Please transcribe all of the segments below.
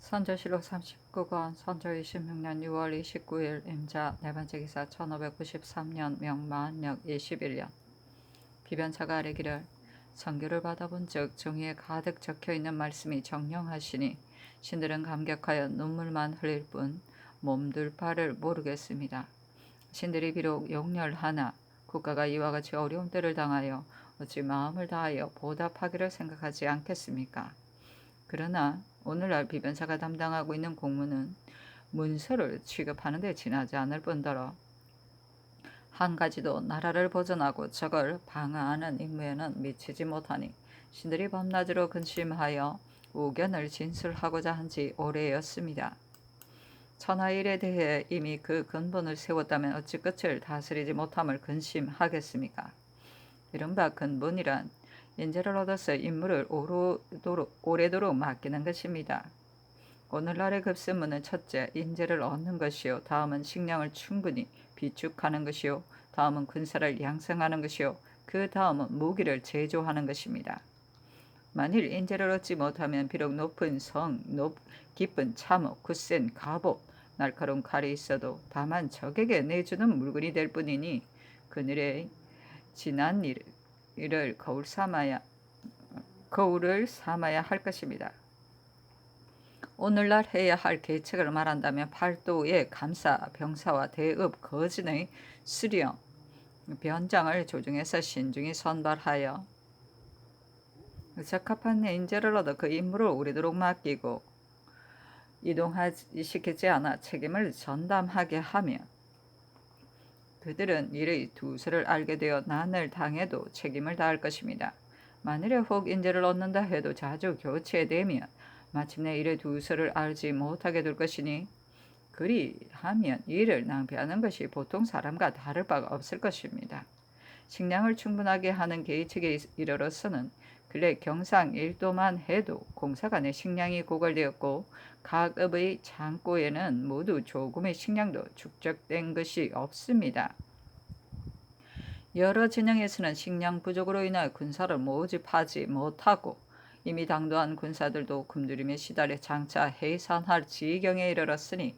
선조실록 39권 선조 26년 6월 29일 임자 네번째 기사 1593년 명만력 21년 비변사가 아뢰기를 선교를 받아본 즉 종이에 가득 적혀있는 말씀이 정령하시니 신들은 감격하여 눈물만 흘릴 뿐 몸둘 바를 모르겠습니다. 신들이 비록 용렬하나 국가가 이와 같이 어려운 때를 당하여 어찌 마음을 다하여 보답하기를 생각하지 않겠습니까? 그러나 오늘날 비변사가 담당하고 있는 공무는 문서를 취급하는 데 지나지 않을 뿐더러 한 가지도 나라를 보존하고 적을 방어하는 임무에는 미치지 못하니 신들이 밤낮으로 근심하여 우견을 진술하고자 한지 오래였습니다. 천하일에 대해 이미 그 근본을 세웠다면 어찌 끝을 다스리지 못함을 근심하겠습니까? 이른바 근본이란 인재를 얻어서 임무를 오래도록 맡기는 것입니다. 오늘날의 급선무는 첫째, 인재를 얻는 것이요, 다음은 식량을 충분히 비축하는 것이요, 다음은 군사를 양성하는 것이요, 그 다음은 무기를 제조하는 것입니다. 만일 인재를 얻지 못하면 비록 높은 성, 깊은 참호, 굳센 갑옷, 날카로운 칼이 있어도 다만 적에게 내주는 물건이 될 뿐이니 그늘에 지난 일을 거울을 삼아야 할 것입니다. 오늘날 해야 할 계책을 말한다면 팔도의 감사, 병사와 대읍, 거진의 수령, 변장을 조정해서 신중히 선발하여 적합한 인재를 얻어 그 임무를 오래도록 맡기고 이동시키지 않아 책임을 전담하게 하며 그들은 일의 두서를 알게 되어 난을 당해도 책임을 다할 것입니다. 만일에 혹 인재를 얻는다 해도 자주 교체되면 마침내 일의 두서를 알지 못하게 될 것이니 그리하면 일을 낭비하는 것이 보통 사람과 다를 바가 없을 것입니다. 식량을 충분하게 하는 계책에 이르러서는 근래 경상일도만 해도 공사간에 식량이 고갈되었고 각 읍의 창고에는 모두 조금의 식량도 축적된 것이 없습니다. 여러 진영에서는 식량 부족으로 인하여 군사를 모집하지 못하고 이미 당도한 군사들도 굶주림에 시달려 장차 해산할 지경에 이르렀으니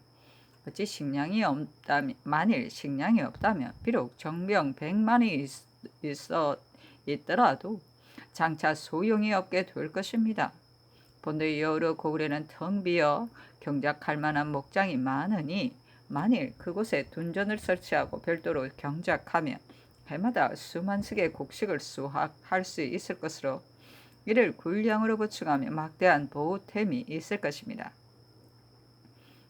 어찌 만일 식량이 없다면 비록 정병 100만이 있더라도 장차 소용이 없게 될 것입니다. 본도의 여러 고을에는 텅 비어 경작할 만한 목장이 많으니 만일 그곳에 둔전을 설치하고 별도로 경작하면 해마다 수만 씩의 곡식을 수확할 수 있을 것으로 이를 군량으로 보충하며 막대한 보탬이 있을 것입니다.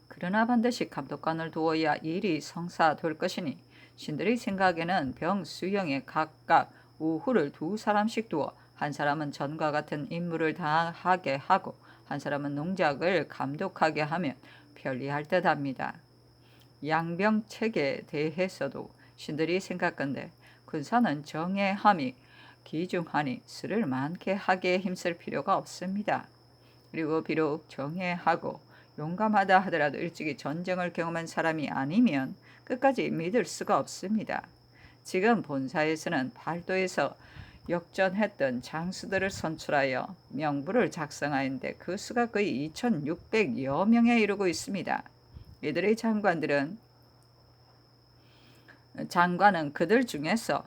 그러나 반드시 감독관을 두어야 일이 성사될 것이니 신들의 생각에는 병 수영에 각각 우후를 2사람씩 두어 한 사람은 전과 같은 임무를 다하게 하고 한 사람은 농작을 감독하게 하면 편리할 듯합니다. 양병책에 대해서도 신들이 생각건대 군사는 정예함이 기중하니 수를 많게 하기에 힘쓸 필요가 없습니다. 그리고 비록 정예하고 용감하다 하더라도 일찍이 전쟁을 경험한 사람이 아니면 끝까지 믿을 수가 없습니다. 지금 본사에서는 팔도에서 역전했던 장수들을 선출하여 명부를 작성하였는데 그 수가 거의 2600여 명에 이르고 있습니다. 이들의 장관은 그들 중에서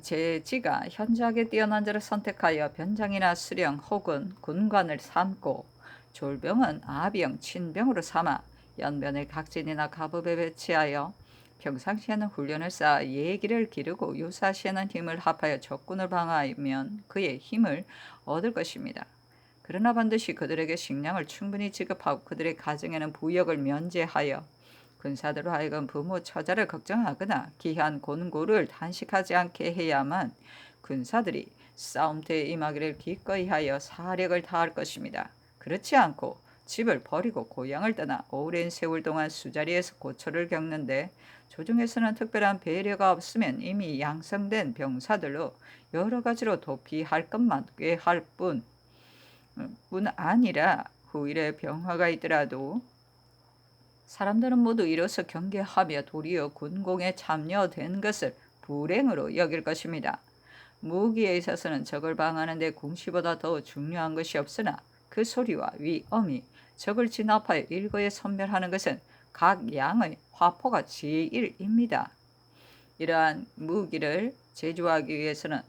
제지가 현저하게 뛰어난 자를 선택하여 변장이나 수령 혹은 군관을 삼고 졸병은 아병, 친병으로 삼아 연변의 각진이나 가법에 배치하여 평상시에는 훈련을 쌓아 예기를 기르고 유사시에는 힘을 합하여 적군을 방어하면 그의 힘을 얻을 것입니다. 그러나 반드시 그들에게 식량을 충분히 지급하고 그들의 가정에는 부역을 면제하여 군사들로 하여금 부모 처자를 걱정하거나 기한 곤고를 단식하지 않게 해야만 군사들이 싸움터에 임하기를 기꺼이 하여 사력을 다할 것입니다. 그렇지 않고 집을 버리고 고향을 떠나 오랜 세월 동안 수자리에서 고초를 겪는데 조정에서는 특별한 배려가 없으면 이미 양성된 병사들로 여러 가지로 도피할 것만 꾀할 뿐 아니라 후일에 병화가 있더라도 사람들은 모두 이로써 경계하며 도리어 군공에 참여된 것을 불행으로 여길 것입니다. 무기에 있어서는 적을 방어하는 데 궁시보다 더 중요한 것이 없으나 그 소리와 위엄이 적을 진압하여 일거에 섬멸하는 것은 각 양의 화포가 제일입니다. 이러한 무기를 제조하기 위해서는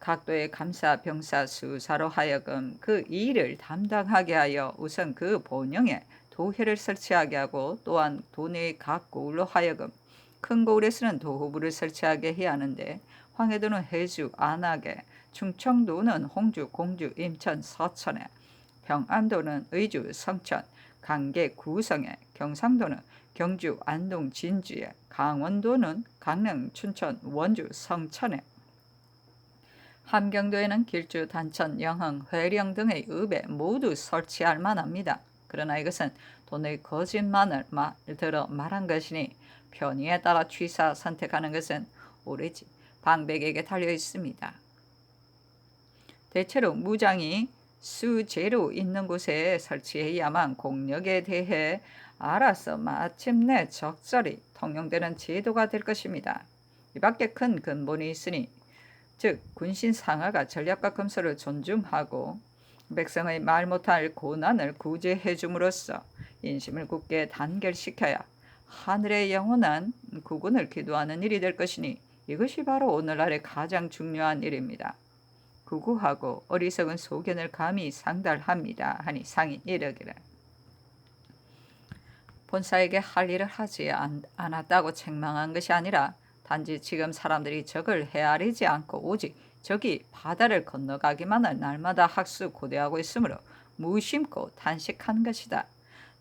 각도의 감사, 병사, 수사로 하여금 그 일을 담당하게 하여 우선 그 본영에 도회를 설치하게 하고, 또한 도내의 각 고을로 하여금 큰 고을에서는 도후부를 설치하게 해야 하는데, 황해도는 해주, 안악에, 충청도는 홍주, 공주, 임천, 서천에, 평안도는 의주, 성천, 강계, 구성에, 경상도는 경주, 안동, 진주에, 강원도는 강릉, 춘천, 원주, 성천에, 함경도에는 길주, 단천, 영흥, 회령 등의 읍에 모두 설치할 만합니다. 그러나 이것은 돈의 거짓말을 들어 말한 것이니 편의에 따라 취사 선택하는 것은 오로지 방백에게 달려 있습니다. 대체로 무장이 수제로 있는 곳에 설치해야만 공력에 대해 알아서 마침내 적절히 통용되는 제도가 될 것입니다. 이 밖에 큰 근본이 있으니, 즉 군신 상하가 전략과 검소를 존중하고 백성의 말 못할 고난을 구제해 줌으로써 인심을 굳게 단결시켜야 하늘의 영원한 구군을 기도하는 일이 될 것이니, 이것이 바로 오늘날의 가장 중요한 일입니다. 구구하고 어리석은 소견을 감히 상달합니다 하니 상이 이르기를, 본사에게 할 일을 하지 않았다고 책망한 것이 아니라 단지 지금 사람들이 적을 헤아리지 않고 오직 적이 바다를 건너가기만을 날마다 학수고대하고 있으므로 무심코 탄식한 것이다.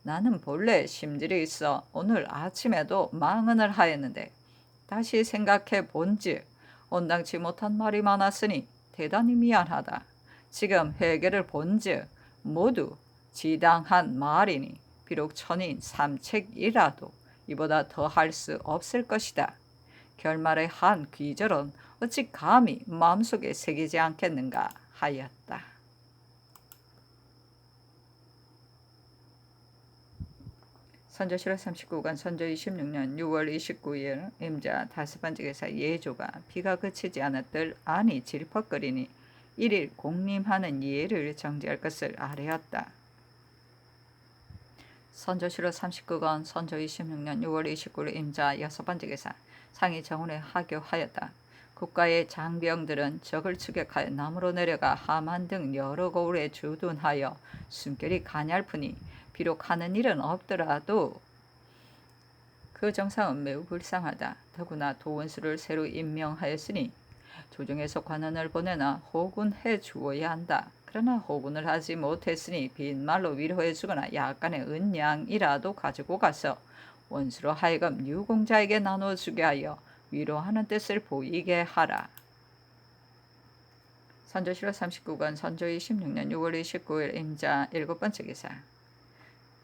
나는 본래 심질이 있어 오늘 아침에도 망언을 하였는데 다시 생각해 본즉 온당치 못한 말이 많았으니 대단히 미안하다. 지금 회개를 본즉 모두 지당한 말이니 비록 천인 삼책이라도 이보다 더 할 수 없을 것이다. 결말의 한 귀절은 어찌 감히 마음속에 새기지 않겠는가 하였다. 선조실록 39권 선조 26년 6월 29일 임자 5번째 계사 예조가 비가 그치지 않았들 안이 질퍽거리니 1일 공림하는 예를 정지할 것을 아뢰었다. 선조실록 39권 선조 26년 6월 29일 임자 6번째 계사 상이 정훈에 하교하였다. 국가의 장병들은 적을 추격하여 남으로 내려가 함안 등 여러 고을에 주둔하여 숨결이 가냘프니 비록 하는 일은 없더라도 그 정상은 매우 불쌍하다. 더구나 도원수를 새로 임명하였으니 조정에서 관원을 보내나 호군해 주어야 한다. 그러나 호군을 하지 못했으니 빈말로 위로해 주거나 약간의 은양이라도 가지고 가서 원수로 하여금 유공자에게 나눠주게 하여 위로하는 뜻을 보이게 하라. 선조실록 39권 선조 26년 6월 29일 임자 7번째 기사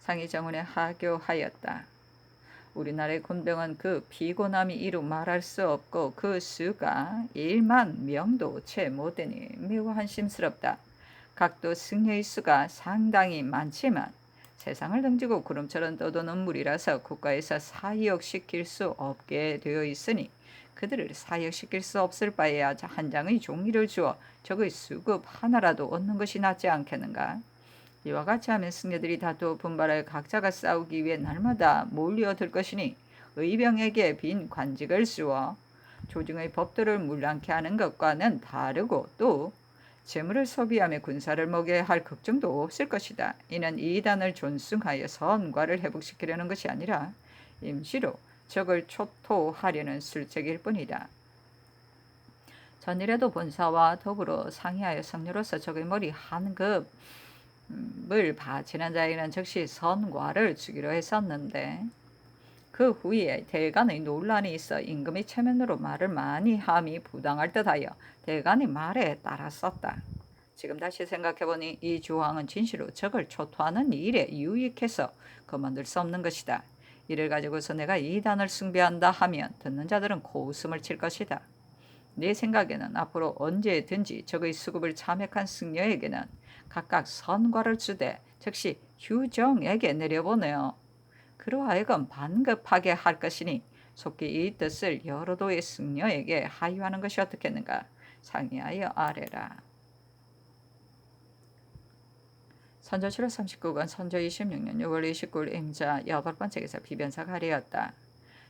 상이 정훈에 하교하였다. 우리나라의 군병은 그 피곤함이 이루 말할 수 없고 그 수가 1만 명도 채 못되니 매우 한심스럽다. 각도 승려의 수가 상당히 많지만 세상을 등지고 구름처럼 떠도는 물이라서 국가에서 사역시킬 수 없게 되어 있으니 그들을 사역시킬 수 없을 바에야 한 장의 종이를 주어 적의 수급 하나라도 얻는 것이 낫지 않겠는가. 이와 같이 하면 승려들이 다투어 분발하여 각자가 싸우기 위해 날마다 몰려들 것이니 의병에게 빈 관직을 주어 조정의 법도를 문란케 하는 것과는 다르고 또 재물을 소비하며 군사를 먹여야 할 걱정도 없을 것이다. 이는 이단을 존숭하여 선과를 회복시키려는 것이 아니라 임시로 적을 초토하려는 술책일 뿐이다. 전일에도 본사와 더불어 상의하여 성녀로서 적의 머리 한 급을 바치는 자에게는 즉시 선과를 주기로 했었는데 그 후에 대간의 논란이 있어 임금이 체면으로 말을 많이 함이 부당할 듯하여 대간의 말에 따랐었다. 지금 다시 생각해보니 이 조항은 진실로 적을 초토하는 일에 유익해서 그만둘 수 없는 것이다. 이를 가지고서 내가 이단을 숭배한다 하면 듣는 자들은 고웃음을 칠 것이다. 내 생각에는 앞으로 언제든지 적의 수급을 참역한 승려에게는 각각 선과를 주되 즉시 휴정에게 내려보내어 그로 하여금 반급하게 할 것이니 속히 이 뜻을 여러 도의 승려에게 하유하는 것이 어떻겠는가 상의하여 아뢰라. 선조 7월 39건 선조 26년 6월 29일 임자 8번째 기사 비변사 가리였다.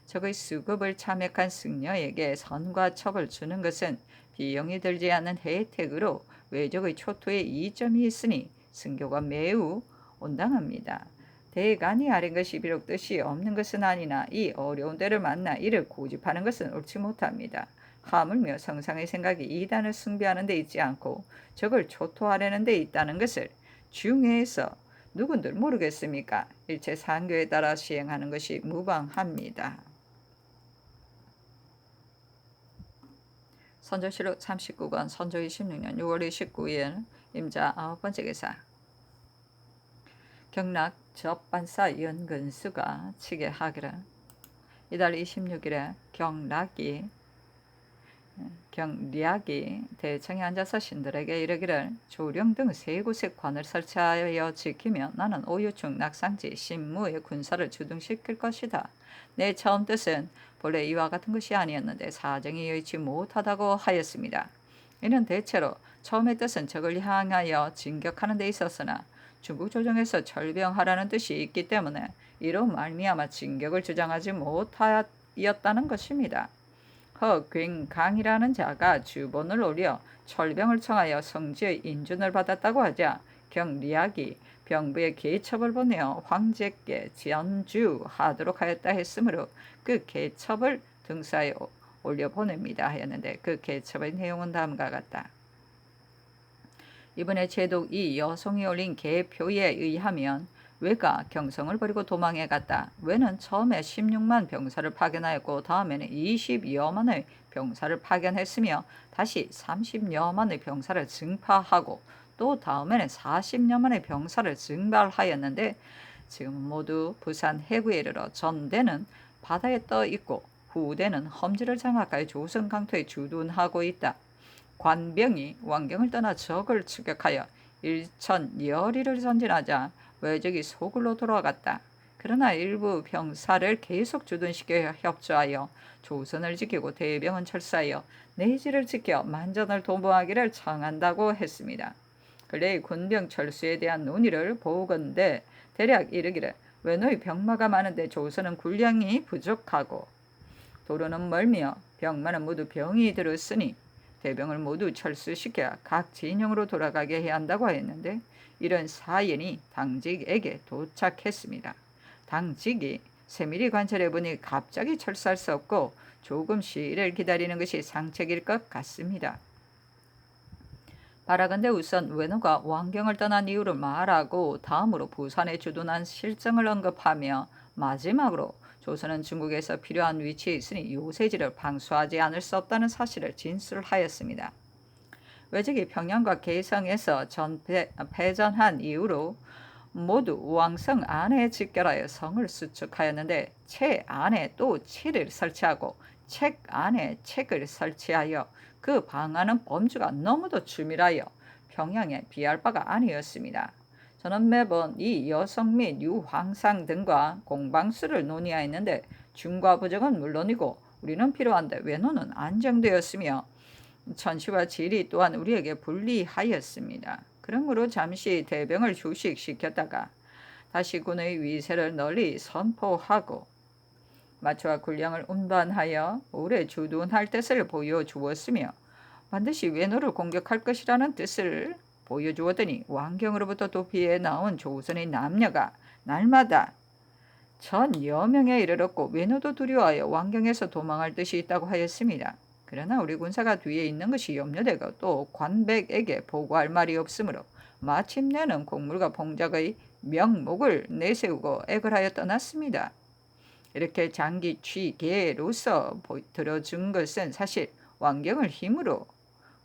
적의 수급을 참여한 승려에게 선과 첩을 주는 것은 비용이 들지 않는 혜택으로 외적의 초토에 이점이 있으니 승교가 매우 온당합니다. 대간이 아린 것이 비록 뜻이 없는 것은 아니나 이 어려운 데를 만나 이를 고집하는 것은 옳지 못합니다. 하물며 성상의 생각이 이단을 숭배하는 데 있지 않고 적을 초토하려는 데 있다는 것을 중해에서 누군들 모르겠습니까? 일체 상교에 따라 시행하는 것이 무방합니다. 선조실록 39권 선조 26년 6월 29일 임자 9번째 기사 경락 접반사 연근수가 치게 하기를 이달 26일에 경리학이 대청에 앉아서 신들에게 이르기를 조령 등 세 곳에 관을 설치하여 지키며 나는 오유충 낙상지 신무의 군사를 주둔시킬 것이다. 내 처음 뜻은 본래 이와 같은 것이 아니었는데 사정이 여의치 못하다고 하였습니다. 이는 대체로 처음의 뜻은 적을 향하여 진격하는 데 있었으나 중국 조정에서 철병하라는 뜻이 있기 때문에 이로 말미암아 진격을 주장하지 못하였다는 것입니다. 허굉강이라는 자가 주본을 오려 철병을 청하여 성지의 인준을 받았다고 하자 경리학이 병부에 계첩을 보내어 황제께 전주하도록 하였다 했으므로 그 계첩을 등사에 올려보냅니다 하였는데 그 계첩의 내용은 다음과 같다. 이번에 제독 이 여송이 올린 계표에 의하면 외가 경성을 버리고 도망해 갔다. 외는 처음에 16만 병사를 파견하였고 다음에는 20여만의 병사를 파견했으며 다시 30여만의 병사를 증파하고 또 다음에는 40여만의 병사를 증발하였는데 지금 모두 부산 해구에 이르러 전대는 바다에 떠 있고 후대는 험지를 장악하여 조선 강토에 주둔하고 있다. 관병이 왕경을 떠나 적을 추격하여 일천여리를 전진하자 외적이 소굴로 돌아갔다. 그러나 일부 병사를 계속 주둔시켜 협조하여 조선을 지키고 대병은 철수하여 내지를 지켜 만전을 도모하기를 청한다고 했습니다. 근래 군병 철수에 대한 논의를 보건대 대략 이르기를 외노의 병마가 많은데 조선은 군량이 부족하고 도로는 멀며 병마는 모두 병이 들었으니 대병을 모두 철수시켜 각 진영으로 돌아가게 해야 한다고 했는데 이런 사연이 당직에게 도착했습니다. 당직이 세밀히 관찰해보니 갑자기 철수할 수 없고 조금 시일을 기다리는 것이 상책일 것 같습니다. 바라건대 우선 외노가 왕경을 떠난 이유를 말하고 다음으로 부산에 주둔한 실정을 언급하며 마지막으로 조선은 중국에서 필요한 위치에 있으니 요새지를 방수하지 않을 수 없다는 사실을 진술하였습니다. 외적이 평양과 개성에서 패전한 이후로 모두 왕성 안에 집결하여 성을 수축하였는데 채 안에 또 채를 설치하고 책 안에 책을 설치하여 그 방하는 범주가 너무도 주밀하여 평양에 비할 바가 아니었습니다. 저는 매번 이 여성 및 유황상 등과 공방수를 논의하였는데 중과 부정은 물론이고 우리는 필요한데 외노는 안정되었으며 천시와 지리 또한 우리에게 불리하였습니다. 그러므로 잠시 대병을 휴식시켰다가 다시 군의 위세를 널리 선포하고 마초와 군량을 운반하여 오래 주둔할 뜻을 보여주었으며 반드시 외노를 공격할 것이라는 뜻을 보여주었더니 왕경으로부터 도피해 나온 조선의 남녀가 날마다 1000여 명에 이르렀고 외노도 두려워하여 왕경에서 도망할 뜻이 있다고 하였습니다. 그러나 우리 군사가 뒤에 있는 것이 염려되고 또 관백에게 보고할 말이 없으므로 마침내는 곡물과 봉작의 명목을 내세우고 액을 하여 떠났습니다. 이렇게 장기 취계로서 들어준 것은 사실 왕경을 힘으로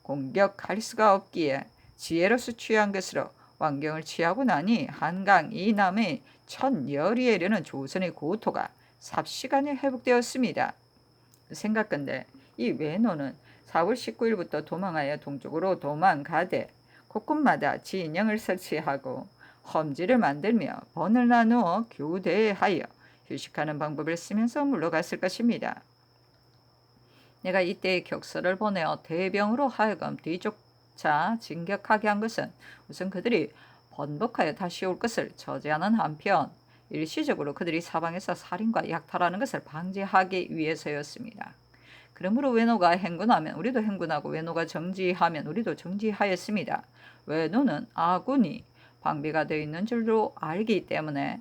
공격할 수가 없기에 지혜로서 취한 것으로 왕경을 취하고 나니 한강 이남의 1000여리에 이르는 조선의 고토가 삽시간에 회복되었습니다. 생각건대 이 외노는 4월 19일부터 도망하여 동쪽으로 도망가되 곳곳마다 진영을 설치하고 험지를 만들며 번을 나누어 교대하여 휴식하는 방법을 쓰면서 물러갔을 것입니다. 내가 이때 격서를 보내어 대병으로 하여금 뒤쫓아 진격하게 한 것은 우선 그들이 번복하여 다시 올 것을 저지하는 한편 일시적으로 그들이 사방에서 살인과 약탈하는 것을 방지하기 위해서였습니다. 그러므로 외노가 행군하면 우리도 행군하고 외노가 정지하면 우리도 정지하였습니다. 외노는 아군이 방비가 되어 있는 줄로 알기 때문에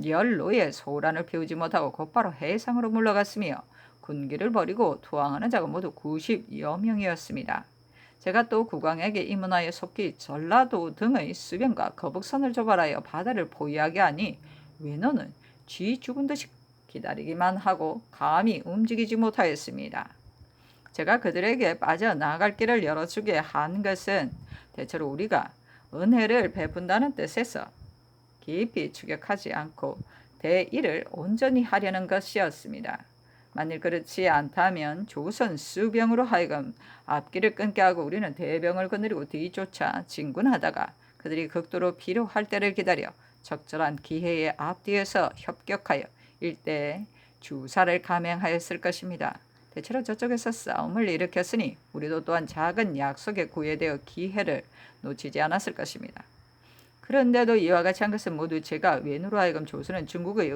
열로에 소란을 피우지 못하고 곧바로 해상으로 물러갔으며 군기를 버리고 투항하는 자가 모두 90여 명이었습니다. 제가 또 국왕에게 이문하여 속히 전라도 등의 수변과 거북선을 조발하여 바다를 포위하게 하니 외노는 쥐 죽은 듯이 기다리기만 하고 감히 움직이지 못하였습니다. 제가 그들에게 빠져나갈 길을 열어주게 한 것은 대체로 우리가 은혜를 베푼다는 뜻에서 깊이 추격하지 않고 대의를 온전히 하려는 것이었습니다. 만일 그렇지 않다면 조선 수병으로 하여금 앞길을 끊게 하고 우리는 대병을 거느리고 뒤쫓아 진군하다가 그들이 극도로 필요할 때를 기다려 적절한 기회에 앞뒤에서 협격하여 일대에 주사를 감행하였을 것입니다. 대체로 저쪽에서 싸움을 일으켰으니 우리도 또한 작은 약속에 구애되어 기회를 놓치지 않았을 것입니다. 그런데도 이와 같이 한 것은 모두 제가 외노로 하여금 조선은 중국에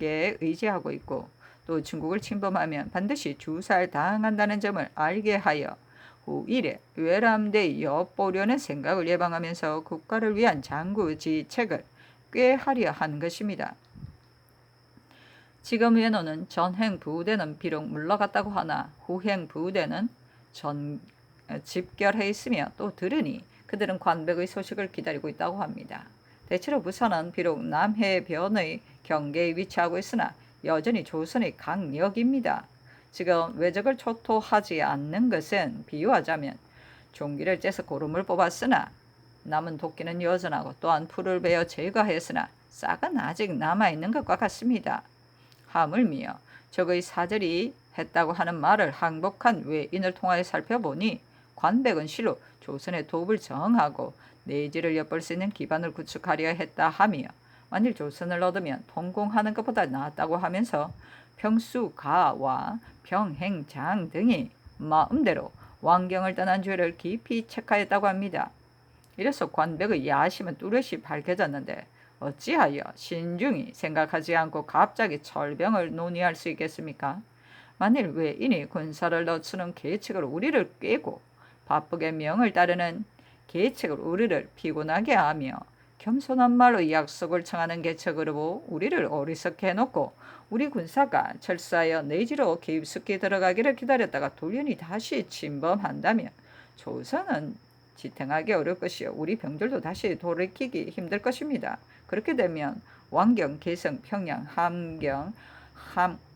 의지하고 있고 또 중국을 침범하면 반드시 주사를 당한다는 점을 알게 하여 후일에 외람돼 엿보려는 생각을 예방하면서 국가를 위한 장구지책을 꾀하려 하는 것입니다. 지금 외노는 전행 부대는 비록 물러갔다고 하나 후행 부대는 집결해 있으며 또 들으니 그들은 관백의 소식을 기다리고 있다고 합니다. 대체로 부산은 비록 남해변의 경계에 위치하고 있으나 여전히 조선의 강력입니다. 지금 외적을 초토하지 않는 것은 비유하자면 종기를 째서 고름을 뽑았으나 남은 도끼는 여전하고 또한 풀을 베어 제거하였으나 싹은 아직 남아있는 것과 같습니다. 하물며 적의 사절이 했다고 하는 말을 항복한 외인을 통하여 살펴보니 관백은 실로 조선의 도읍을 정하고 내지를 엿볼 수 있는 기반을 구축하려 했다 하며 만일 조선을 얻으면 통공하는 것보다 낫다고 하면서 평수가와 평행장 등이 마음대로 왕경을 떠난 죄를 깊이 체크하였다고 합니다. 이래서 관백의 야심은 뚜렷이 밝혀졌는데 어찌하여 신중히 생각하지 않고 갑자기 철병을 논의할 수 있겠습니까? 만일 외인이 군사를 늦추는 계책으로 우리를 꿰고 바쁘게 명을 따르는 계책으로 우리를 피곤하게 하며 겸손한 말로 약속을 청하는 계책으로 우리를 어리석게 해놓고 우리 군사가 철수하여 내지로 깊숙이 들어가기를 기다렸다가 돌연히 다시 침범한다면 조선은 지탱하기 어려울 것이요 우리 병들도 다시 돌이키기 힘들 것입니다. 그렇게 되면 왕경, 개성, 평양, 함경,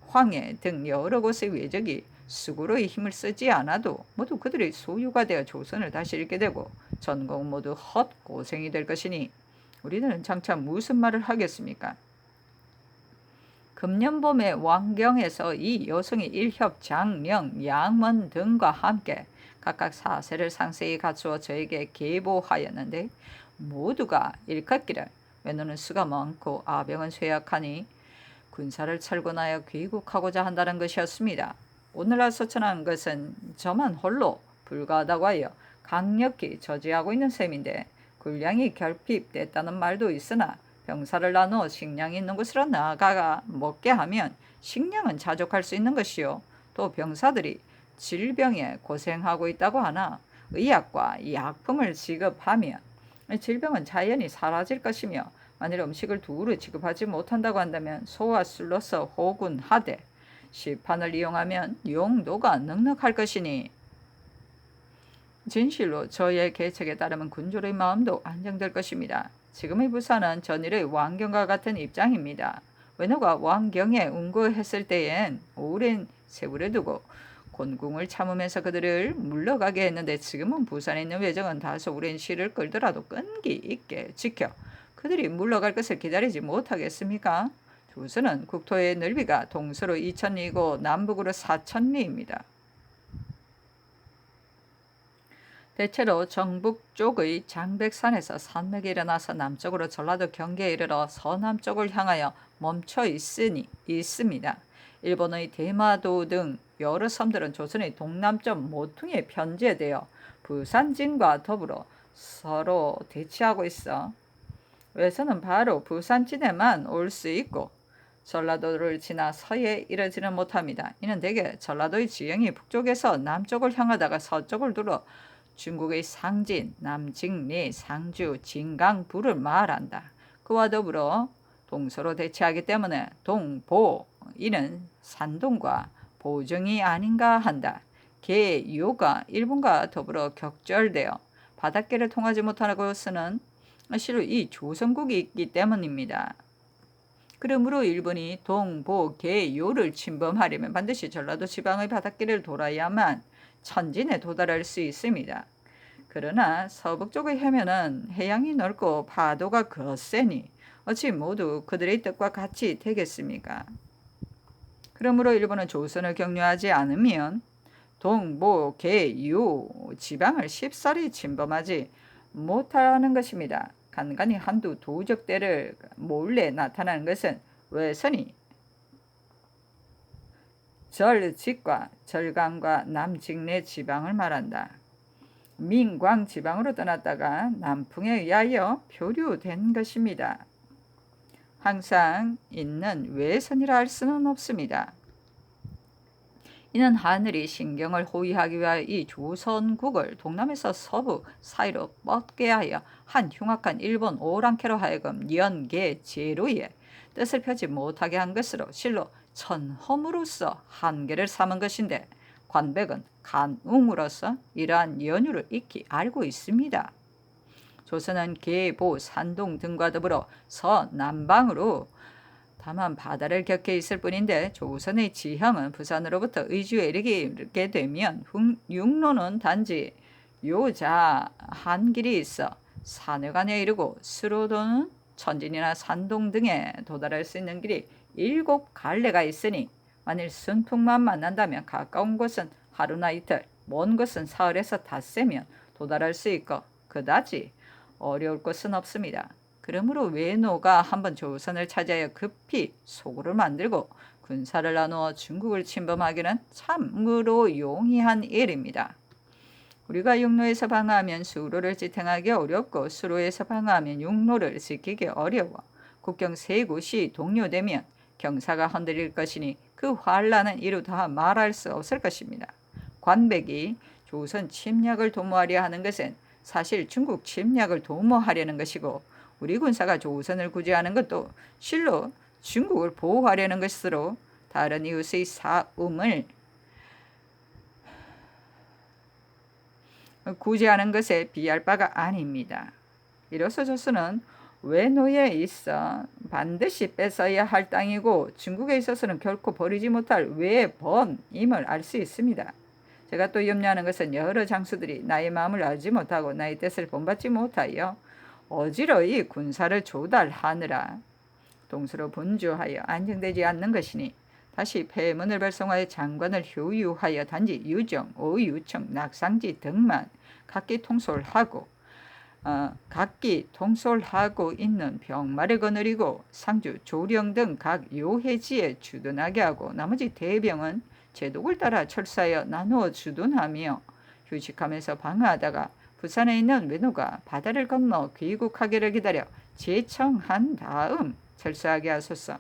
황해 등 여러 곳의 외적이 수구로의 힘을 쓰지 않아도 모두 그들의 소유가 되어 조선을 다시 잃게 되고 전국 모두 헛고생이 될 것이니 우리들은 장차 무슨 말을 하겠습니까? 금년 봄에 왕경에서 이 여성이 일협, 장령, 양문 등과 함께 각각 사세를 상세히 갖추어 저에게 계보하였는데 모두가 일컫기를 외노는 수가 많고 아병은 쇠약하니 군사를 철군하여 귀국하고자 한다는 것이었습니다. 오늘날 서천한 것은 저만 홀로 불가하다고 하여 강력히 저지하고 있는 셈인데 군량이 결핍됐다는 말도 있으나 병사를 나누어 식량이 있는 곳으로 나아가 먹게 하면 식량은 자족할 수 있는 것이요 또 병사들이 질병에 고생하고 있다고 하나 의약과 약품을 지급하면 질병은 자연히 사라질 것이며 만일 음식을 두루 지급하지 못한다고 한다면 소화술로서 호군하되 시판을 이용하면 용도가 넉넉할 것이니 진실로 저의 계책에 따르면 군주의 마음도 안정될 것입니다. 지금의 부산은 전일의 왕경과 같은 입장입니다. 외노가 왕경에 운거했을 때엔 오랜 세월을 두고 곤궁을 참으면서 그들을 물러가게 했는데 지금은 부산에 있는 외적은 다소 오랜 시를 끌더라도 끈기 있게 지켜 그들이 물러갈 것을 기다리지 못하겠습니까? 조선은 국토의 넓이가 동서로 2,000리고 남북으로 4,000리입니다. 대체로 정북 쪽의 장백산에서 산맥이 일어나서 남쪽으로 전라도 경계에 이르러 서남쪽을 향하여 멈춰 있습니다. 일본의 대마도 등 여러 섬들은 조선의 동남쪽 모퉁이에 편제되어 부산진과 더불어 서로 대치하고 있어 외선은 바로 부산진에만 올 수 있고 전라도를 지나 서해에 이르지는 못합니다. 이는 대개 전라도의 지형이 북쪽에서 남쪽을 향하다가 서쪽을 둘러 중국의 상진, 남직리, 상주, 진강, 부를 말한다. 그와 더불어 동서로 대치하기 때문에 동보, 이는 산동과 보정이 아닌가 한다. 개, 요가 일본과 더불어 격절되어 바닷길을 통하지 못하고 쓰는 실로 이 조선국이 있기 때문입니다. 그러므로 일본이 동, 보, 개, 요를 침범하려면 반드시 전라도 지방의 바닷길을 돌아야만 천진에 도달할 수 있습니다. 그러나 서북쪽의 해면은 해양이 넓고 파도가 거세니 어찌 모두 그들의 뜻과 같이 되겠습니까? 그러므로 일본은 조선을 격려하지 않으면 동, 보, 개, 요 지방을 쉽사리 침범하지 못하는 것입니다. 간간히 한두 도적대를 몰래 나타나는 것은 외선이 절직과 절강과 남직내 지방을 말한다. 민광 지방으로 떠났다가 남풍에 의하여 표류된 것입니다. 항상 있는 외선이라 할 수는 없습니다. 이는 하늘이 신경을 호위하기 위하여 이 조선국을 동남에서 서북 사이로 뻗게 하여 한 흉악한 일본 오랑캐로 하여금 연계 제로의 뜻을 펴지 못하게 한 것으로 실로 천험으로서 한계를 삼은 것인데 관백은 간웅으로서 이러한 연유를 익히 알고 있습니다. 조선은 계보, 산동 등과 더불어 서남방으로 다만 바다를 격해 있을 뿐인데 조선의 지형은 부산으로부터 의주에 이르게 되면 육로는 단지 요자 한 길이 있어 산해관에 이르고 수로도는 천진이나 산동 등에 도달할 수 있는 길이 7갈래가 있으니 만일 순풍만 만난다면 가까운 곳은 하루나 이틀, 먼 곳은 사흘에서 닷새면 도달할 수 있고 그다지 어려울 것은 없습니다. 그러므로 외노가 한번 조선을 차지하여 급히 소굴을 만들고 군사를 나누어 중국을 침범하기는 참으로 용이한 일입니다. 우리가 육로에서 방어하면 수로를 지탱하기 어렵고 수로에서 방어하면 육로를 지키기 어려워 국경 세 곳이 동요되면 경사가 흔들릴 것이니 그 환란은 이루 다 말할 수 없을 것입니다. 관백이 조선 침략을 도모하려 하는 것은 사실 중국 침략을 도모하려는 것이고 우리 군사가 조선을 구제하는 것도 실로 중국을 보호하려는 것으로 다른 이웃의 싸움을 구제하는 것에 비할 바가 아닙니다. 이로써 조선은 외노에 있어 반드시 뺏어야 할 땅이고 중국에 있어서는 결코 버리지 못할 외번임을 알 수 있습니다. 제가 또 염려하는 것은 여러 장수들이 나의 마음을 알지 못하고 나의 뜻을 본받지 못하여 어지러이 군사를 조달하느라 동서로 분주하여 안정되지 않는 것이니 다시 폐문을 발송하여 장관을 효유하여 단지 유정, 오유청, 낙상지 등만 각기 통솔하고 있는 병마를 거느리고 상주, 조령 등 각 요해지에 주둔하게 하고 나머지 대병은 제독을 따라 철수하여 나누어 주둔하며 휴식하면서 방어하다가 부산에 있는 외노가 바다를 건너 귀국하기를 기다려 제청한 다음 철수하게 하소서.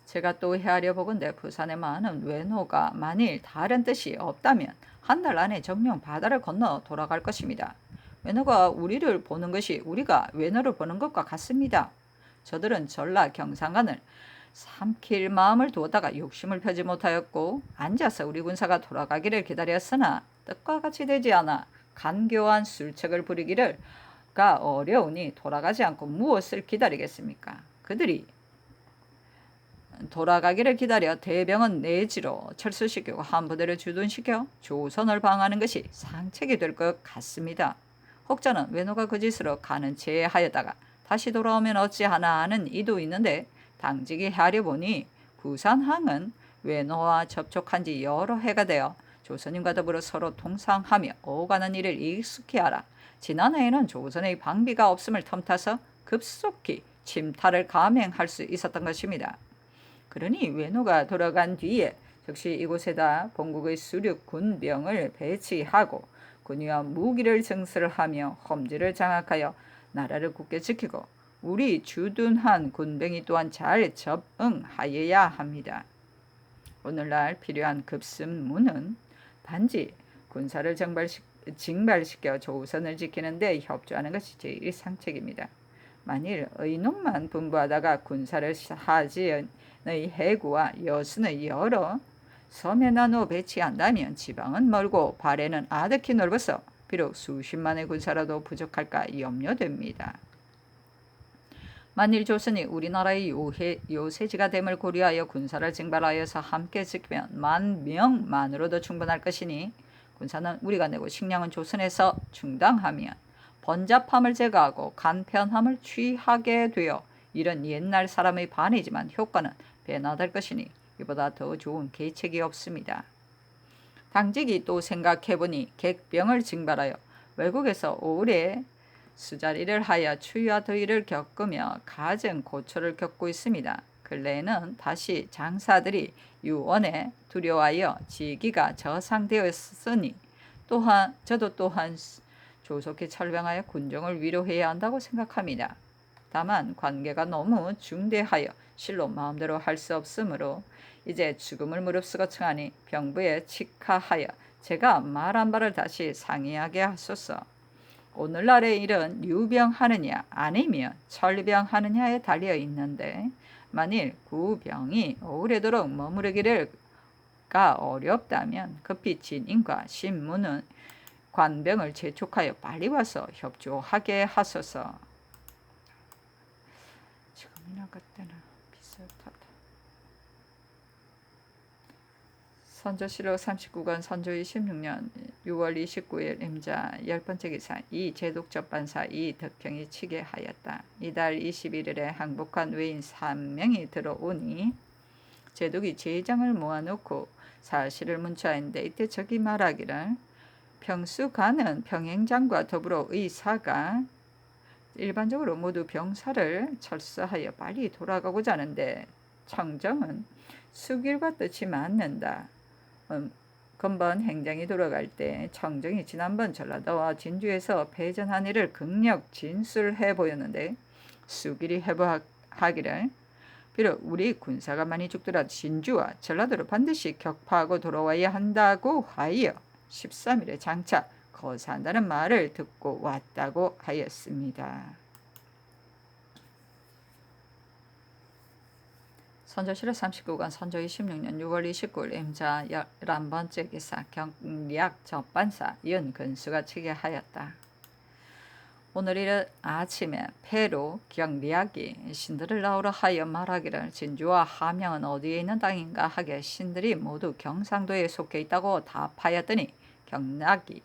제가 또 헤아려 보건대 부산에 많은 외노가 만일 다른 뜻이 없다면 한 달 안에 정령 바다를 건너 돌아갈 것입니다. 외노가 우리를 보는 것이 우리가 외노를 보는 것과 같습니다. 저들은 전라 경상관을 삼킬 마음을 두었다가 욕심을 펴지 못하였고 앉아서 우리 군사가 돌아가기를 기다렸으나 뜻과 같이 되지 않아 간교한 술책을 부리기를가 어려우니 돌아가지 않고 무엇을 기다리겠습니까? 그들이 돌아가기를 기다려 대병은 내지로 철수시키고 한부대를 주둔시켜 조선을 방어하는 것이 상책이 될 것 같습니다. 혹자는 외노가 그 짓으로 가는 채 하였다가 다시 돌아오면 어찌하나 하는 이도 있는데 당직이 헤아려 보니 부산항은 외노와 접촉한 지 여러 해가 되어 조선인과 더불어 서로 통상하며 오가는 일을 익숙히 알아 지난해에는 조선의 방비가 없음을 틈타서 급속히 침탈을 감행할 수 있었던 것입니다. 그러니 외노가 돌아간 뒤에 즉시 이곳에다 본국의 수륙 군병을 배치하고 군의와 무기를 증설하며 험지를 장악하여 나라를 굳게 지키고 우리 주둔한 군병이 또한 잘 접응하여야 합니다. 오늘날 필요한 급습무는 단지 군사를 징발시켜 조선을 지키는 데 협조하는 것이 제일 상책입니다. 만일 의논만 분부하다가 군사를 하지의 해구와 여순의 여러 섬에 나누어 배치한다면 지방은 멀고 발해는 아득히 넓어서 비록 수십만의 군사라도 부족할까 염려됩니다. 만일 조선이 우리나라의 요새지가 됨을 고려하여 군사를 징발하여서 함께 지키면 10,000명만으로도 충분할 것이니 군사는 우리가 내고 식량은 조선에서 충당하면 번잡함을 제거하고 간편함을 취하게 되어 이런 옛날 사람의 반이지만 효과는 배나 될 것이니 이보다 더 좋은 계책이 없습니다. 당직이 또 생각해보니 객병을 징발하여 외국에서 오래 수자리를 하여 추위와 더위를 겪으며 가정 고초를 겪고 있습니다. 근래에는 다시 장사들이 유언에 두려워하여 지기가 저상되었으니 저도 또한 조속히 철병하여 군정을 위로해야 한다고 생각합니다. 다만 관계가 너무 중대하여 실로 마음대로 할 수 없으므로 이제 죽음을 무릅쓰고 청하니 병부에 직하하여 제가 말한 바를 다시 상의하게 하소서. 오늘날의 일은 유병하느냐 아니면 철병하느냐에 달려 있는데 만일 구병이 오래도록 머무르기가 어렵다면 급히 진인과 신문은 관병을 재촉하여 빨리 와서 협조하게 하소서. 지금이나 그때나 비슷하다. 선조실록 39권 선조 26년 6월 29일 임자 10번째 기사 이 제독접반사 이 덕평이 치게 하였다. 이달 21일에 항복한 외인 3명이 들어오니 제독이 제장을 모아놓고 사실을 문자했는데 이때 저기 말하기를 평수가는 평행장과 더불어 의사가 일반적으로 모두 병사를 철수하여 빨리 돌아가고자 하는데 청정은 수길과 뜻이 맞는다. 건번 행장이 돌아갈 때 청정이 지난번 전라도와 진주에서 패전한 일을 극력 진술해 보였는데 수길이 해부하기를 비록 우리 군사가 많이 죽더라도 진주와 전라도를 반드시 격파하고 돌아와야 한다고 하여 13일에 장차 거사한다는 말을 듣고 왔다고 하였습니다. 선조실록 39권 선조 26년 6월 29일 임자 11번째 기사 경략 접반사 윤근수가 치게 하였다. 오늘 아침에 폐로 경략이 신들을 나오라 하여 말하기를 진주와 함양은 어디에 있는 땅인가 하게 신들이 모두 경상도에 속해 있다고 답하였더니 경략이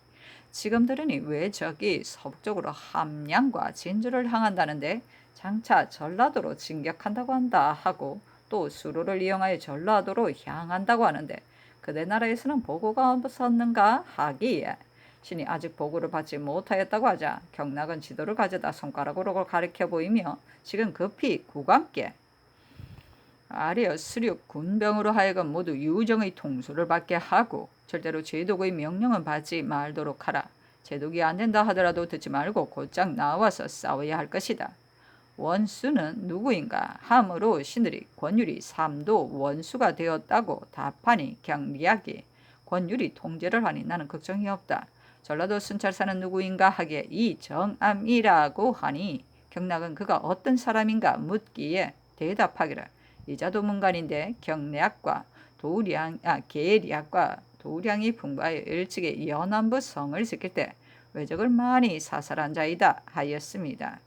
지금 들으니 왜 저기 서북쪽으로 함양과 진주를 향한다는데 장차 전라도로 진격한다고 한다 하고 또 수로를 이용하여 전라도로 향한다고 하는데 그대 나라에서는 보고가 없었는가 하기에 신이 아직 보고를 받지 못하였다고 하자 경락은 지도를 가져다 손가락으로 가리켜 보이며 지금 급히 국왕께 아려 수륙 군병으로 하여금 모두 유정의 통수를 받게 하고 절대로 제독의 명령은 받지 말도록 하라. 제독이 안 된다 하더라도 듣지 말고 곧장 나와서 싸워야 할 것이다. 원수는 누구인가 함으로 신들이 권율이 3도 원수가 되었다고 답하니 경리학이 권율이 통제를 하니 나는 걱정이 없다. 전라도 순찰사는 누구인가 하기에 이정암이라고 하니 경락은 그가 어떤 사람인가 묻기에 대답하기를 이자도 문관인데 경략과 계략과 도량이 풍부하여 일찍이 연안부 성을 지킬 때 외적을 많이 사살한 자이다 하였습니다.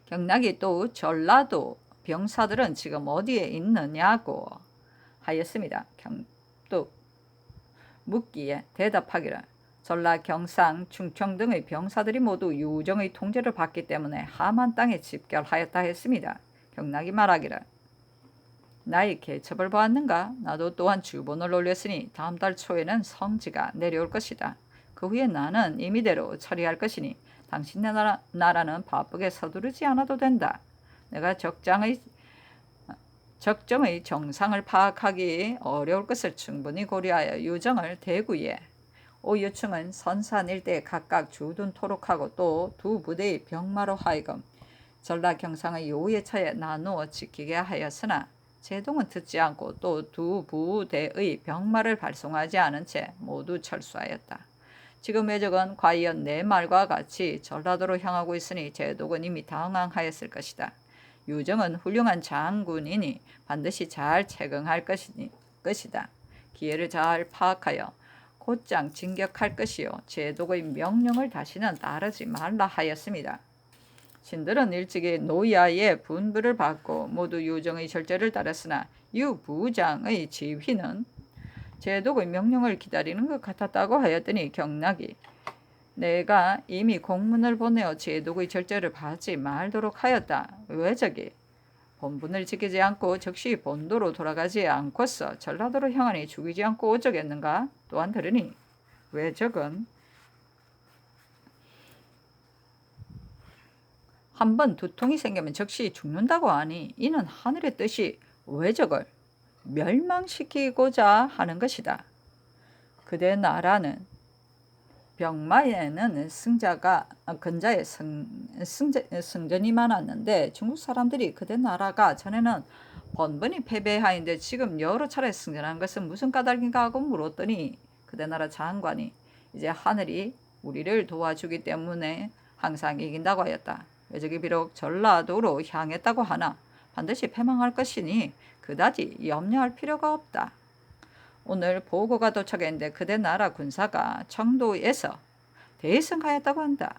경락이 또 전라도 병사들은 지금 어디에 있느냐고 하였습니다. 또 묻기에 대답하기를 전라, 경상, 충청 등의 병사들이 모두 유정의 통제를 받기 때문에 함안 땅에 집결하였다 했습니다. 경락이 말하기를 나의 개첩을 보았는가? 나도 또한 주본을 올렸으니 다음 달 초에는 성지가 내려올 것이다. 그 후에 나는 임의대로 처리할 것이니 당신 나라는 바쁘게 서두르지 않아도 된다. 내가 적정의 정상을 파악하기 어려울 것을 충분히 고려하여 유정을 대구에 오유충은 선산 일대에 각각 주둔토록 하고 또 두 부대의 병마로 하여금 전라 경상의 요예처에 나누어 지키게 하였으나 제동은 듣지 않고 또 두 부대의 병마를 발송하지 않은 채 모두 철수하였다. 지금 외적은 과연 내 말과 같이 전라도로 향하고 있으니 제독은 이미 당황하였을 것이다. 유정은 훌륭한 장군이니 반드시 잘 책응할 것이다. 기회를 잘 파악하여 곧장 진격할 것이요 제독의 명령을 다시는 따르지 말라 하였습니다. 신들은 일찍이 노야의 분부를 받고 모두 유정의 절제를 따랐으나 유 부장의 지휘는 제독의 명령을 기다리는 것 같았다고 하였더니 경락이 내가 이미 공문을 보내어 제독의 절제를 받지 말도록 하였다. 외적이 본분을 지키지 않고 즉시 본도로 돌아가지 않고서 전라도로 향하니 죽이지 않고 오적겠는가? 또한 들으니 외적은 한번 두통이 생기면 즉시 죽는다고 하니 이는 하늘의 뜻이 외적을 멸망시키고자 하는 것이다. 그대 나라는 병마에는 근자의 승전이 많았는데 중국 사람들이 그대 나라가 전에는 번번이 패배하였는데 지금 여러 차례 승전한 것은 무슨 까닭인가 하고 물었더니 그대 나라 장관이 이제 하늘이 우리를 도와주기 때문에 항상 이긴다고 하였다. 외적이 비록 전라도로 향했다고 하나 반드시 패망할 것이니 그다지 염려할 필요가 없다. 오늘 보고가 도착했는데 그대 나라 군사가 청도에서 대승하였다고 한다.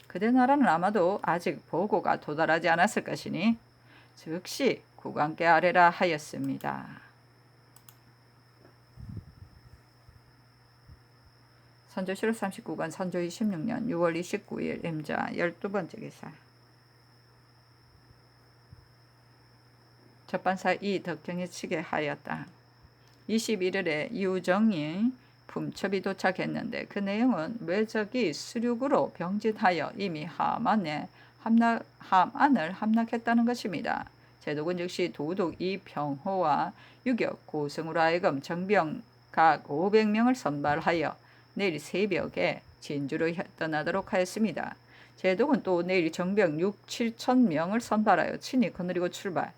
그대 나라는 아마도 아직 보고가 도달하지 않았을 것이니 즉시 국왕께 아뢰라 하였습니다. 선조실록 39권 선조 26년 6월 29일 임자 12번째 기사. 접반사 이덕경이 치게 하였다. 21일에 유정이 품첩이 도착했는데 그 내용은 외적이 수륙으로 병진하여 이미 함안을 함락했다는 것입니다. 제독은 즉시 도독 이병호와 유격 고승으로 하여금 정병 각 500명을 선발하여 내일 새벽에 진주로 떠나도록 하였습니다. 제독은 또 내일 정병 6, 7천 명을 선발하여 친히 거느리고 출발.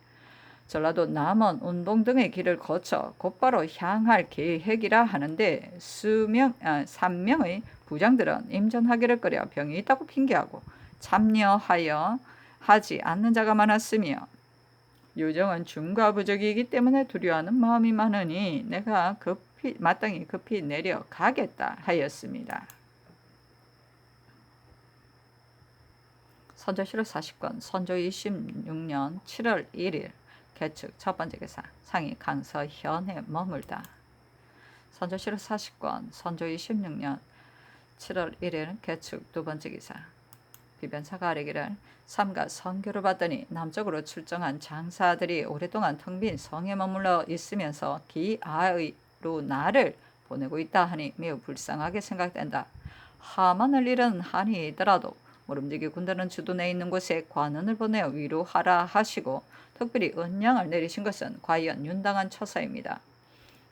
전라도 남원, 운동 등의 길을 거쳐 곧바로 향할 계획이라 하는데 3명의 부장들은 임전하기를 꺼려 병이 있다고 핑계하고 참여하여 하지 않는 자가 많았으며 유정은 중과 부적이기 때문에 두려워하는 마음이 많으니 내가 마땅히 급히 내려가겠다 하였습니다. 선조실록 40권 선조 26년 7월 1일 개축 첫번째 기사. 상이 강서현에 머물다. 선조실록 40권 선조 26년 7월 1일 개축 두번째 기사. 비변사가 아뢰기를 삼가 선교를 받더니 남쪽으로 출정한 장사들이 오랫동안 텅 빈 성에 머물러 있으면서 기아의로 나를 보내고 있다 하니 매우 불쌍하게 생각된다. 하만을 잃은 한이 있더라도 모름지기 군대는 주둔해 있는 곳에 관원을 보내어 위로하라 하시고 특별히 은양을 내리신 것은 과연 윤당한 처사입니다.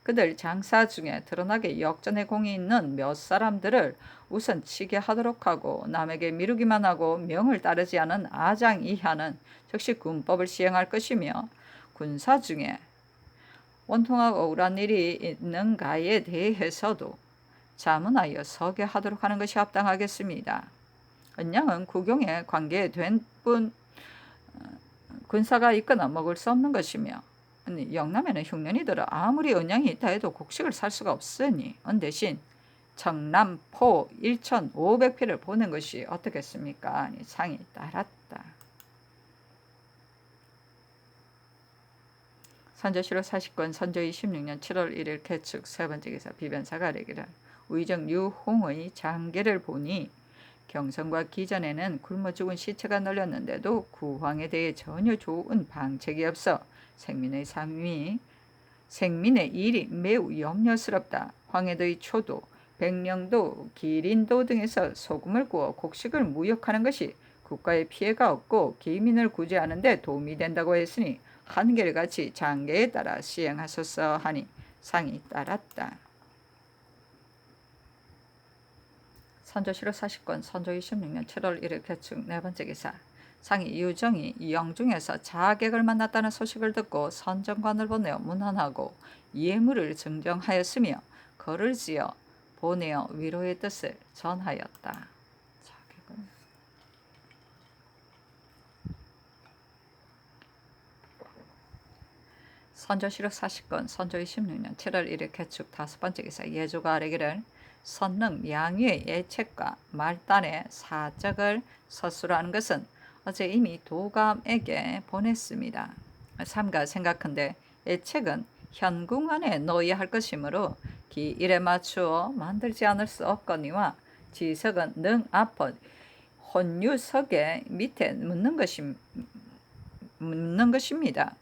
그들 장사 중에 드러나게 역전의 공이 있는 몇 사람들을 우선 치게 하도록 하고 남에게 미루기만 하고 명을 따르지 않은 아장 이하는 즉시 군법을 시행할 것이며 군사 중에 원통하고 억울한 일이 있는가에 대해서도 자문하여 서게 하도록 하는 것이 합당하겠습니다. 은양은 국용에 관계된 뿐 군사가 있거나 먹을 수 없는 것이며 영남에는 흉년이들어 아무리 은양이 있다 해도 곡식을 살 수가 없으니 대신 청남, 포 1,500피를 보낸 것이 어떻겠습니까? 아니, 상이 따랐다. 선조실록 40권 선조 26년 7월 1일 개축 세번째 기사. 비변사가 아뢰기를 의정 유홍의 장계를 보니 경성과 기전에는 굶어 죽은 시체가 널렸는데도 구황에 대해 전혀 좋은 방책이 없어 생민의 일이 매우 염려스럽다. 황해도의 초도, 백령도, 기린도 등에서 소금을 구워 곡식을 무역하는 것이 국가에 피해가 없고 기민을 구제하는 데 도움이 된다고 했으니 한결같이 장계에 따라 시행하소서 하니 상이 따랐다. 선조실록 40권 선조 26년 7월 1일 개축 네 번째 기사. 상이 유정이 영중에서 자객을 만났다는 소식을 듣고 선정관을 보내어 문안하고 예물을 증정하였으며 거를 지어 보내어 위로의 뜻을 전하였다. 자객을. 선조실록 40권 선조 26년 7월 1일 개축 다섯 번째 기사. 예조가 아뢰기를 선릉 양유의 예책과 말단의 사적을 서술하는 것은 어제 이미 도감에게 보냈습니다. 삼가 생각한데 예책은 현궁 안에 넣어야 할 것이므로 기일에 맞추어 만들지 않을 수 없거니와 지석은 능 앞은 혼유석의 밑에 묻는 것입니다.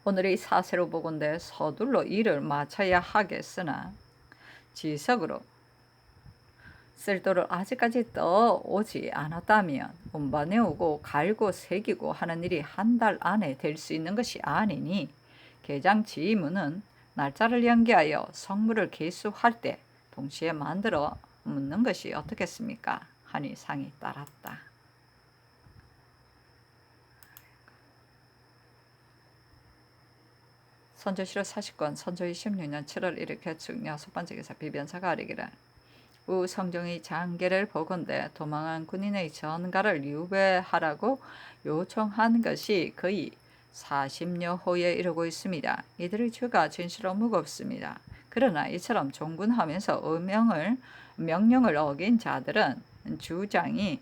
오늘의 사세로 보건대 서둘러 일을 마쳐야 하겠으나 지석으로 쓸도를 아직까지 떠오지 않았다면 운반해오고 갈고 새기고 하는 일이 한 달 안에 될 수 있는 것이 아니니 개장 지문은 날짜를 연기하여 성물을 개수할 때 동시에 만들어 묻는 것이 어떻겠습니까? 하니 상이 따랐다. 선조실록 40권 선조 26년 7월 1일 개축 여섯 번째 기사. 비변사가 아뢰기를 우 성종의 장계를 보건대 도망한 군인의 전가를 유배하라고 요청한 것이 거의 40여 호에 이르고 있습니다. 이들의 죄가 진실로 무겁습니다. 그러나 이처럼 종군하면서 명령을 어긴 자들은 주장이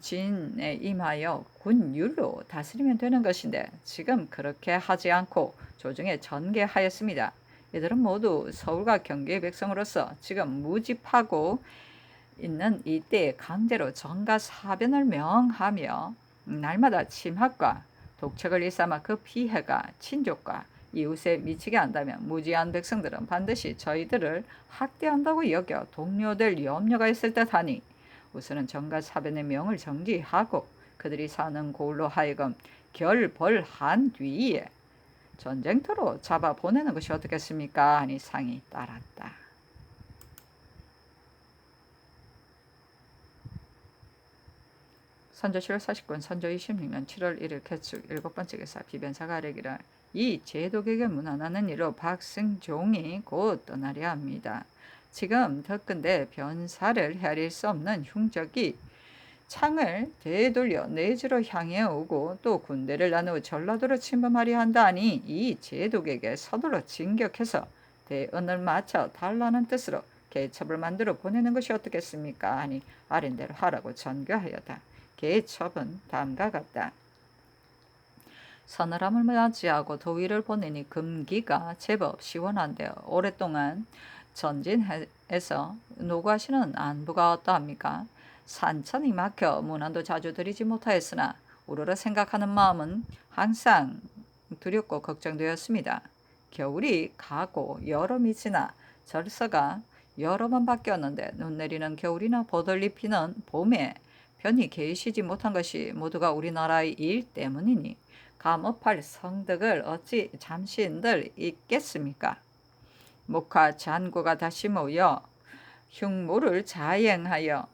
진에 임하여 군율로 다스리면 되는 것인데 지금 그렇게 하지 않고 조정에 전개하였습니다. 이들은 모두 서울과 경기의 백성으로서 지금 무집하고 있는 이때에 강제로 전가사변을 명하며 날마다 침학과 독책을 일삼아 그 피해가 친족과 이웃에 미치게 한다면 무지한 백성들은 반드시 저희들을 학대한다고 여겨 동료될 염려가 있을 듯하니 우선은 전가사변의 명을 정지하고 그들이 사는 고을로 하여금 결벌한 뒤에 전쟁터로 잡아 보내는 것이 어떻겠습니까? 하니 상이 따랐다. 선조실록 40권 선조 26년 7월 1일 개축 일곱 번째 기사. 비변사가 아뢰기를 이 제독에게 문안하는 일로 박승종이 곧 떠나려 합니다. 지금 덕근대 변사를 헤아릴 수 없는 흉적이 창을 되돌려 내주로 향해 오고 또 군대를 나누어 전라도로 침범하려 한다니 이 제독에게 서둘러 진격해서 대언을 맞춰 달라는 뜻으로 개첩을 만들어 보내는 것이 어떻겠습니까? 하니 아린대로 하라고 전교하였다. 개첩은 다음과 같다. 서늘함을 맞이하고 더위를 보내니 금기가 제법 시원한데 오랫동안 전진해서 노구하시는 안부가 어떠합니까? 산천이 막혀 문안도 자주 드리지 못하였으나 우러러 생각하는 마음은 항상 두렵고 걱정되었습니다. 겨울이 가고 여름이 지나 절서가 여러 번 바뀌었는데 눈 내리는 겨울이나 보들리 피는 봄에 편히 계시지 못한 것이 모두가 우리나라의 일 때문이니 감업할 성덕을 어찌 잠시인들 있겠습니까? 목화 잔고가 다시 모여 흉모를 자행하여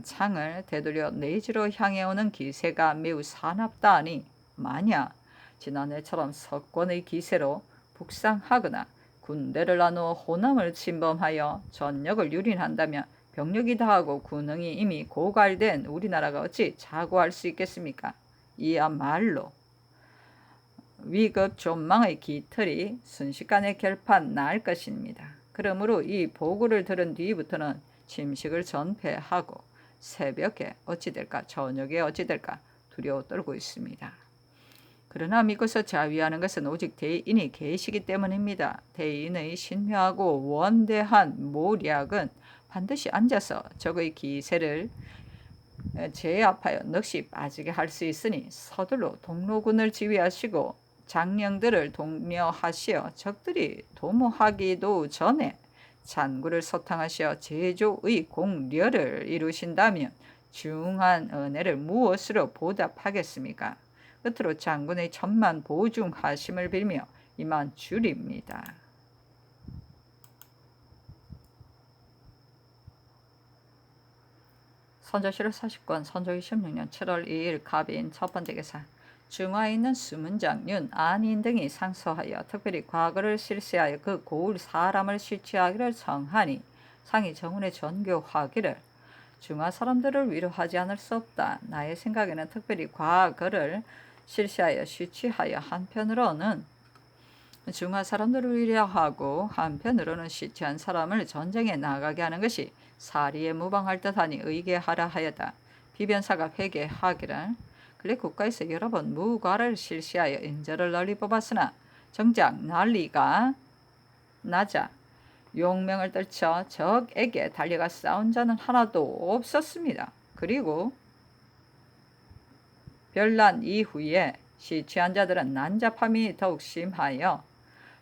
창을 되돌려 내지로 향해 오는 기세가 매우 사납다 하니 만약 지난해처럼 석권의 기세로 북상하거나 군대를 나누어 호남을 침범하여 전역을 유린한다면 병력이 다하고 군능이 이미 고갈된 우리나라가 어찌 자고할 수 있겠습니까? 이야말로 위급 존망의 깃털이 순식간에 결판 날 것입니다. 그러므로 이 보고를 들은 뒤부터는 침식을 전폐하고 새벽에 어찌 될까 저녁에 어찌 될까 두려워 떨고 있습니다. 그러나 믿고서 자위하는 것은 오직 대인이 계시기 때문입니다. 대인의 신묘하고 원대한 모략은 반드시 앉아서 적의 기세를 제압하여 넋이 빠지게 할 수 있으니 서둘러 동로군을 지휘하시고 장령들을 독려하시어 적들이 도모하기도 전에 잔구를 소탕하시어 제조의 공려를 이루신다면 중한 은혜를 무엇으로 보답하겠습니까? 끝으로 장군의 천만 보중하심을 빌며 이만 줄입니다. 선조실록 40권 선조 26년 7월 2일 갑인 첫 번째 기사. 중화에 있는 수문장, 윤, 안인 등이 상소하여 특별히 과거를 실시하여 그 고을 사람을 실취하기를 청하니 상이 정운의 전교하기를 중화 사람들을 위로하지 않을 수 없다. 나의 생각에는 특별히 과거를 실시하여 실취하여 한편으로는 중화 사람들을 위로하고 한편으로는 실취한 사람을 전쟁에 나가게 하는 것이 사리에 무방할 듯하니 의계하라 하였다. 비변사가 회개하기를 근래 국가에서 여러 번 무과를 실시하여 인재를 널리 뽑았으나 정작 난리가 나자 용명을 떨쳐 적에게 달려가 싸운 자는 하나도 없었습니다. 그리고 별난 이후에 시취한 자들은 난잡함이 더욱 심하여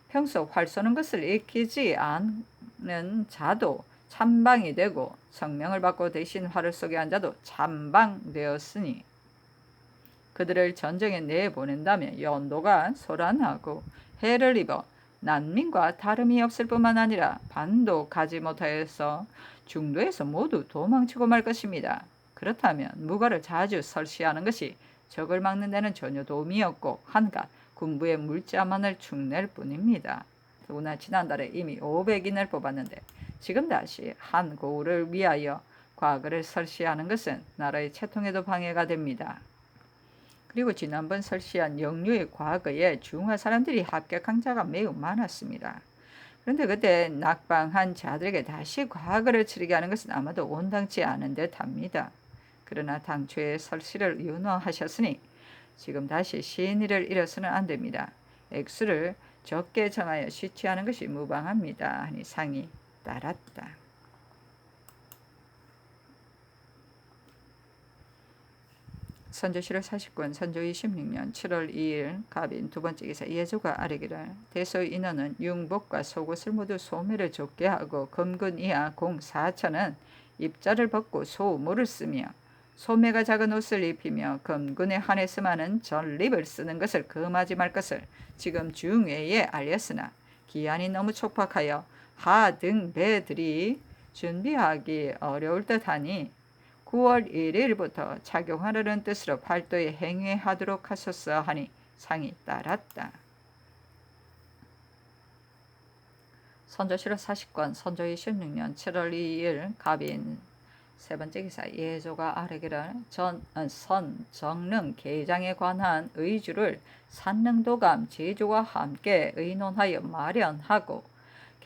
평소 활 쏘는 것을 익히지 않는 자도 참방이 되고 성명을 받고 대신 활을 쏘게 한 자도 참방되었으니 그들을 전쟁에 내보낸다면 연도가 소란하고 해를 입어 난민과 다름이 없을 뿐만 아니라 반도 가지 못하여서 중도에서 모두 도망치고 말 것입니다. 그렇다면 무과를 자주 설시하는 것이 적을 막는 데는 전혀 도움이 없고 한갓 군부의 물자만을 축낼 뿐입니다. 더구나 지난달에 이미 500인을 뽑았는데 지금 다시 한 고을을 위하여 과거를 설시하는 것은 나라의 채통에도 방해가 됩니다. 그리고 지난번 설시한 영유의 과거에 중화 사람들이 합격한 자가 매우 많았습니다. 그런데 그때 낙방한 자들에게 다시 과거를 치르게 하는 것은 아마도 온당치 않은 듯합니다. 그러나 당초에 설시를 윤허하셨으니 지금 다시 신의를 잃어서는 안 됩니다. 액수를 적게 정하여 시취하는 것이 무방합니다. 하니 상이 따랐다. 선조실록 40권 선조 26년 7월 2일 갑인 두 번째 기사. 예조가 아뢰기를 대소의 인원은 융복과 속옷을 모두 소매를 좁게 하고 금근 이하 공 4천은 입자를 벗고 소모를 쓰며 소매가 작은 옷을 입히며 금근에 한해서만은 전립을 쓰는 것을 금하지 말 것을 지금 중외에 알렸으나 기한이 너무 촉박하여 하 등 배들이 준비하기 어려울 듯하니 9월 1일부터 착용하려는 뜻으로 팔도에 행위하도록 하소서 하니 상이 따랐다. 선조실록 40권 선조 26년 7월 2일 갑인 세 번째 기사. 예조가 아뢰기를 정릉 계장에 관한 의주를 산릉도감 제조와 함께 의논하여 마련하고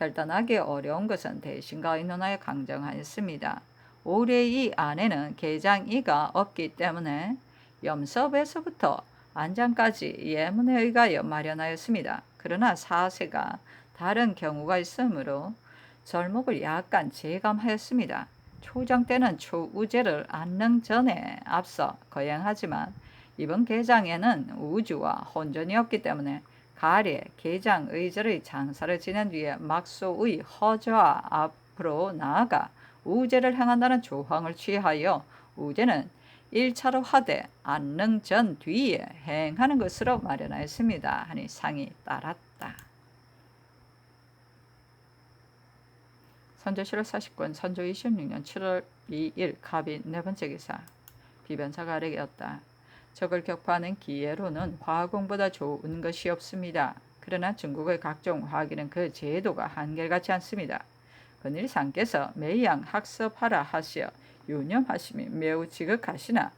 결단하기 어려운 것은 대신과 의논하여 강정하였습니다. 올해 이 안에는 계장이가 없기 때문에 염섭에서부터 안장까지 예문에 의하여 마련하였습니다. 그러나 사세가 다른 경우가 있으므로 절목을 약간 제감하였습니다. 초장 때는 초우제를 안능 전에 앞서 거행하지만 이번 계장에는 우주와 혼전이 없기 때문에 가래 계장 의절의 장사를 지낸 뒤에 막소의 허저와 앞으로 나아가 우제를 행한다는 조항을 취하여 우제는 1차로 하되 안능 전 뒤에 행하는 것으로 마련하였습니다. 하니 상이 따랐다. 선조실록 40권 선조 26년 7월 2일 갑인 네 번째 기사. 비변사가 아뢰었다. 적을 격파하는 기회로는 화공보다 좋은 것이 없습니다. 그러나 중국의 각종 화기는 그 제도가 한결같지 않습니다. 건일상께서 매양 학습하라 하시어 유념하심이 매우 지극하시나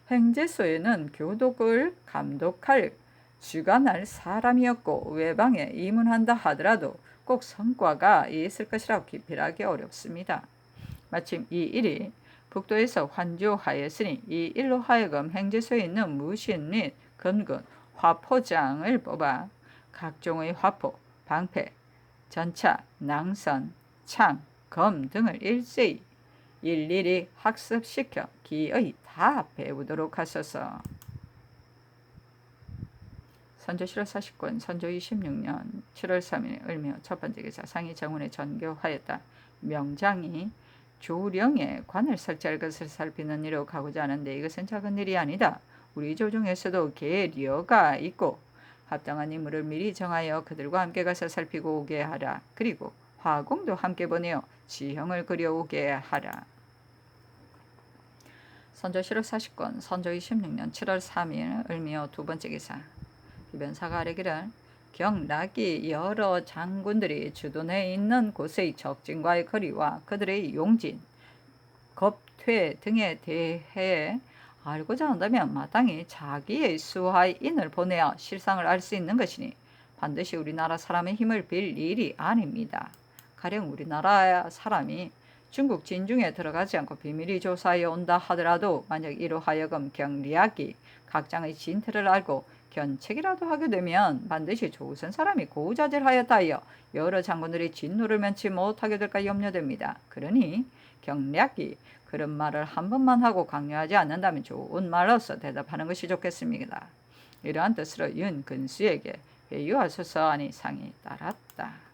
행제소에는 교독을 감독할 주관할 사람이 없고 외방에 입문한다 하더라도 꼭 성과가 있을 것이라고 기필하기 어렵습니다. 마침 이 일이 북도에서 환조하였으니 이 일로 하여금 행제소에 있는 무신 및 금근, 화포장을 뽑아 각종의 화포, 방패, 전차, 낭선, 창, 검 등을 일제히 일일이 학습시켜 기어이 다 배우도록 하소서. 선조실록 40권 선조 26년 7월 3일 을묘 첫 번째 기사. 상이 정운에 전교하였다. 명장이 조령에 관을 설치할 것을 살피는 일로 가고자 하는데 이것은 작은 일이 아니다. 우리 조중에서도 계려가 있고 합당한 인물을 미리 정하여 그들과 함께 가서 살피고 오게 하라. 그리고 화공도 함께 보내어 지형을 그려오게 하라. 선조 실록 40권 선조 26년 7월 3일 을미호 두 번째 기사. 비변사가 아뢰기를 경락이 여러 장군들이 주둔해 있는 곳의 적진과의 거리와 그들의 용진, 겁퇴 등에 대해 알고자 한다면 마땅히 자기의 수하인을 보내어 실상을 알 수 있는 것이니 반드시 우리나라 사람의 힘을 빌 일이 아닙니다. 가령 우리나라 사람이 중국 진중에 들어가지 않고 비밀히 조사해 온다 하더라도 만약 이로 하여금 경리학이 각장의 진태를 알고 견책이라도 하게 되면 반드시 조선 사람이 고우자질하였다 하여 여러 장군들이 진노를 면치 못하게 될까 염려됩니다. 그러니 경략이 그런 말을 한 번만 하고 강요하지 않는다면 좋은 말로서 대답하는 것이 좋겠습니다. 이러한 뜻으로 윤 근수에게 회유하소서 하니 상이 따랐다.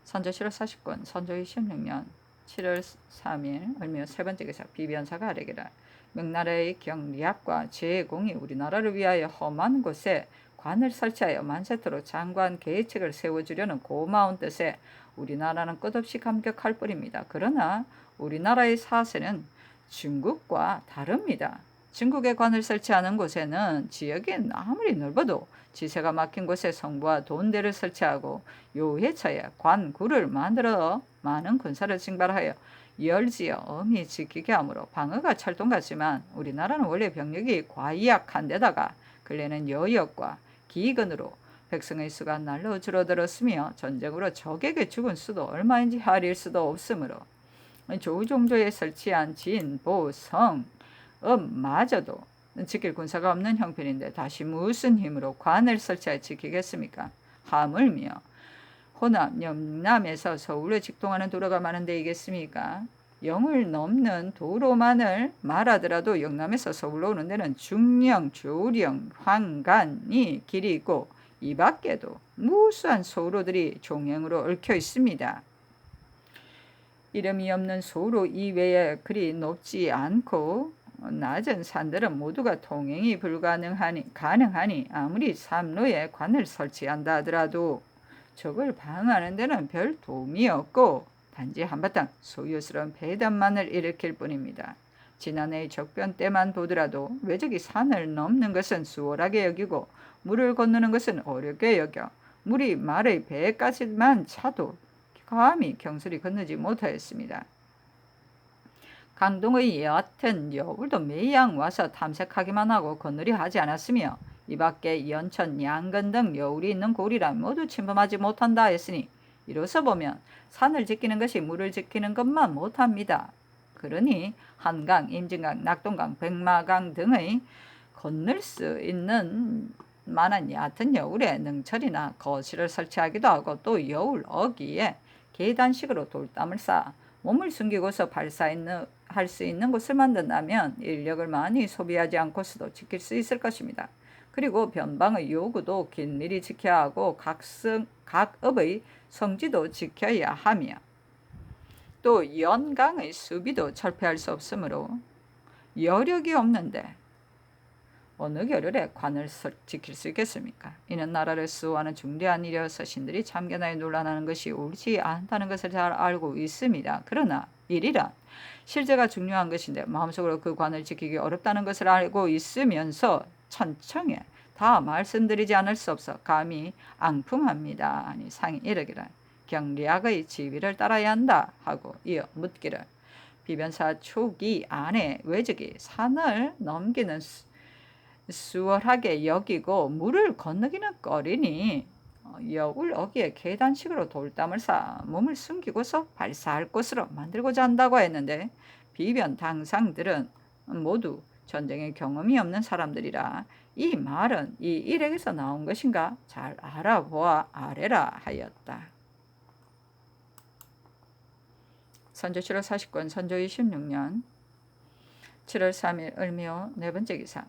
선조 실록 40권 선조 26년 7월 3일 을미호 세 번째 기사. 비변사가 아뢰기를 명나라의 경리학과 제공이 우리나라를 위하여 험한 곳에 관을 설치하여 만세토록 장관 계책을 세워주려는 고마운 뜻에 우리나라는 끝없이 감격할 뿐입니다. 그러나 우리나라의 사세는 중국과 다릅니다. 중국에 관을 설치하는 곳에는 지역이 아무리 넓어도 지세가 막힌 곳에 성부와 돈대를 설치하고 요해처에 관구를 만들어 많은 군사를 징발하여 열지어 엄히 지키게 하므로 방어가 찰동 같지만 우리나라는 원래 병력이 과이약한 데다가 근래는 여역과 기근으로 백성의 수가 날로 줄어들었으며 전쟁으로 적에게 죽은 수도 얼마인지 하릴 수도 없으므로 조종조에 설치한 진, 보, 성, 마저도 지킬 군사가 없는 형편인데 다시 무슨 힘으로 관을 설치해 지키겠습니까? 하물며 호남, 영남에서 서울로 직통하는 도로가 많은 데이겠습니까? 영을 넘는 도로만을 말하더라도 영남에서 서울로 오는 데는 중령, 조령, 황간이 길이 있고 이 밖에도 무수한 소로들이 종행으로 얽혀 있습니다. 이름이 없는 소로 이외에 그리 높지 않고 낮은 산들은 모두가 통행이 가능하니 아무리 삼로에 관을 설치한다 하더라도 적을 방어하는 데는 별 도움이 없고 단지 한바탕 소유스러운 배단만을 일으킬 뿐입니다. 지난해의 적변 때만 보더라도 외적이 산을 넘는 것은 수월하게 여기고 물을 건너는 것은 어렵게 여겨 물이 말의 배까지만 차도 감히 경솔히 건너지 못하였습니다. 강동의 얕은 여울도 매양 와서 탐색하기만 하고 건너려 하지 않았으며 이 밖에 연천, 양근 등 여울이 있는 고리라 모두 침범하지 못한다 했으니 이로서 보면 산을 지키는 것이 물을 지키는 것만 못합니다. 그러니 한강, 임진강, 낙동강, 백마강 등의 건널 수 있는 만한 얕은 여울에 능철이나 거실을 설치하기도 하고 또 여울 어귀에 계단식으로 돌담을 쌓아 몸을 숨기고서 발사할 수 있는 곳을 만든다면 인력을 많이 소비하지 않고서도 지킬 수 있을 것입니다. 그리고 변방의 요구도 긴밀히 지켜야 하고 각업의 성지도 지켜야 하며 또 연강의 수비도 철폐할 수 없으므로 여력이 없는데 어느 겨를에 관을 지킬 수 있겠습니까? 이는 나라를 수호하는 중대한 일이어서 신들이 참견하여 논란하는 것이 옳지 않다는 것을 잘 알고 있습니다. 그러나 일이란 실제가 중요한 것인데 마음속으로 그 관을 지키기 어렵다는 것을 알고 있으면서 천청에 다 말씀드리지 않을 수 없어 감히 앙풍합니다. 아니 상이 이르기를 경리학의 지위를 따라야 한다 하고 이어 묻기를 비변사 초기 안에 외적이 산을 넘기는 수월하게 여기고 물을 건너기는 꺼리니 여울 어귀에 계단식으로 돌담을 쌓아 몸을 숨기고서 발사할 곳으로 만들고자 한다고 했는데 비변 당상들은 모두 전쟁의 경험이 없는 사람들이라 이 말은 이 일액에서 나온 것인가 잘 알아보아 아뢰라 하였다. 선조 실록 40권 선조 26년 7월 3일 을미호 네 번째 기사.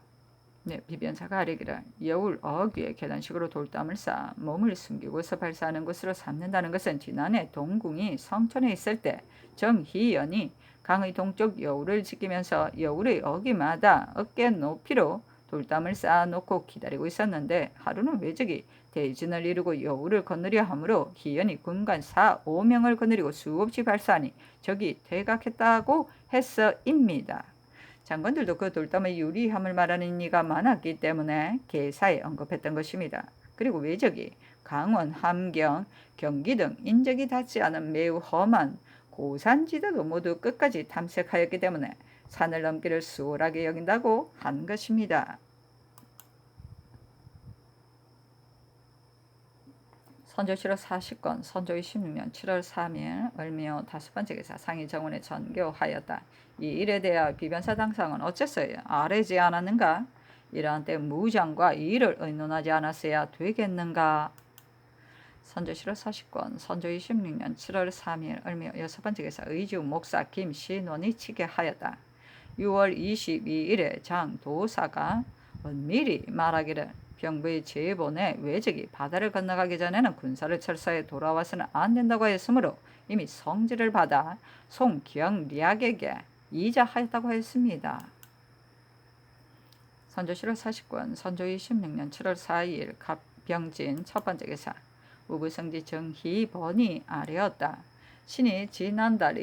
비변사가 아뢰기를 여울 어귀에 계단식으로 돌담을 쌓아 몸을 숨기고서 발사하는 곳으로 삼는다는 것은 지난해 동궁이 성촌에 있을 때 정희연이 강의 동쪽 여울을 지키면서 여울의 어귀마다 어깨 높이로 돌담을 쌓아놓고 기다리고 있었는데 하루는 외적이 대진을 이루고 여우를 거느려 하므로 희연이 군관 4, 5명을 거느리고 수없이 발사하니 적이 퇴각했다고 했어입니다. 장관들도 그 돌담의 유리함을 말하는 이가 많았기 때문에 개사에 언급했던 것입니다. 그리고 외적이 강원, 함경, 경기 등 인적이 닿지 않은 매우 험한 고산지대도 모두 끝까지 탐색하였기 때문에 산을 넘기를 수월하게 여긴다고 한 것입니다. 선조실록 40권 선조 26년 7월 3일 을미호 5번째 기사 상위 정원에 전교하였다. 이 일에 대하여 비변사 당상은 어째서요? 아뢰지 않았는가? 이러한 때 무장과 이 일을 의논하지 않았어야 되겠는가? 선조실록 40권 선조 26년 7월 3일 을미호 6번째 기사 의주 목사 김신원이 치게 하였다. 6월 22일에 장도사가 은밀히 말하기를 병부의 제보내 외적이 바다를 건너가기 전에는 군사를 철사해 돌아와서는 안 된다고 했으므로 이미 성지를 받아 송경리학에게 이자하였다고 했습니다. 선조실록 40권 선조 26년 7월 4일 갑병진 첫번째 기사 우부성지 정희번이 아뢰었다. 신이 지난달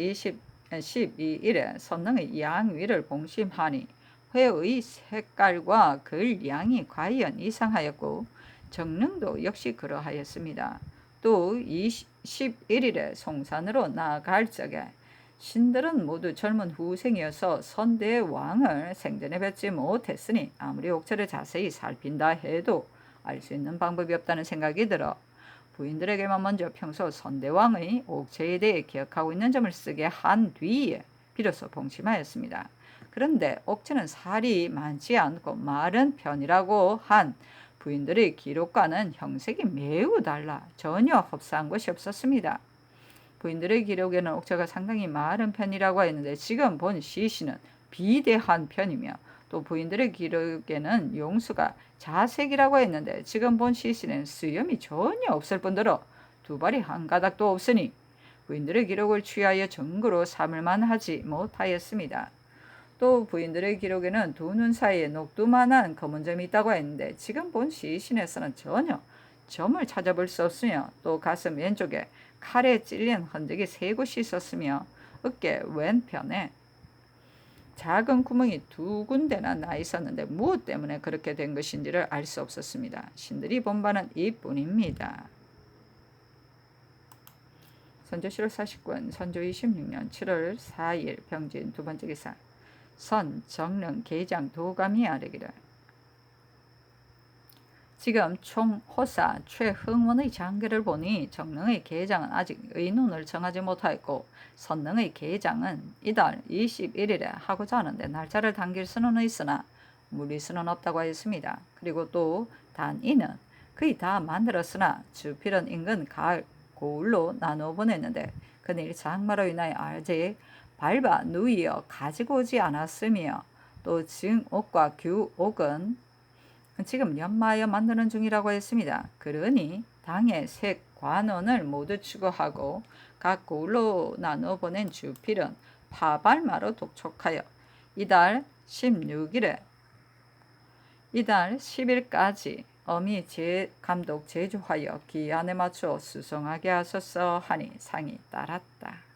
12일에 선릉의 양위를 봉심하니 회의 색깔과 글 양이 과연 이상하였고 정릉도 역시 그러하였습니다. 또 21일에 송산으로 나아갈 적에 신들은 모두 젊은 후생이어서 선대의 왕을 생전에 뵙지 못했으니 아무리 옥체를 자세히 살핀다 해도 알 수 있는 방법이 없다는 생각이 들어 부인들에게만 먼저 평소 선대왕의 옥체에 대해 기억하고 있는 점을 쓰게 한 뒤에 비로소 봉심하였습니다. 그런데 옥체는 살이 많지 않고 마른 편이라고 한 부인들의 기록과는 형색이 매우 달라 전혀 흡사한 것이 없었습니다. 부인들의 기록에는 옥체가 상당히 마른 편이라고 했는데 지금 본 시신은 비대한 편이며 또 부인들의 기록에는 용수가 자색이라고 했는데 지금 본 시신에는 수염이 전혀 없을 뿐더러 두 발이 한 가닥도 없으니 부인들의 기록을 취하여 증거로 삼을만 하지 못하였습니다. 또 부인들의 기록에는 두 눈 사이에 녹두만한 검은 점이 있다고 했는데 지금 본 시신에서는 전혀 점을 찾아볼 수 없으며 또 가슴 왼쪽에 칼에 찔린 흔적이 3곳이 있었으며 어깨 왼편에 작은 구멍이 2군데나 나 있었는데 무엇 때문에 그렇게 된 것인지를 알 수 없었습니다. 신들이 본 바는 이뿐입니다. 선조실록 49권 선조 26년 7월 4일 병진 두번째 기사 선, 정릉, 계장, 도감이 아뢰기를 지금 총호사 최흥원의 장계를 보니 정릉의 계장은 아직 의논을 정하지 못하였고 선릉의 계장은 이달 21일에 하고자 하는데 날짜를 당길 수는 있으나 무리수는 없다고 하였습니다. 그리고 또 단이는 거의 다 만들었으나 주필은 인근 가을, 고을로 나누어 보냈는데 그늘 장마로 인하여 아직 밟아 누이어 가지고 오지 않았으며 또 증옥과 규옥은 지금 연마하여 만드는 중이라고 했습니다. 그러니 당의 색 관원을 모두 추구하고 각 고을로 나누어 보낸 주필은 파발마로 독촉하여 이달 10일까지 어미 감독 제주하여 기한에 맞추어 수송하게 하소서 하니 상이 따랐다.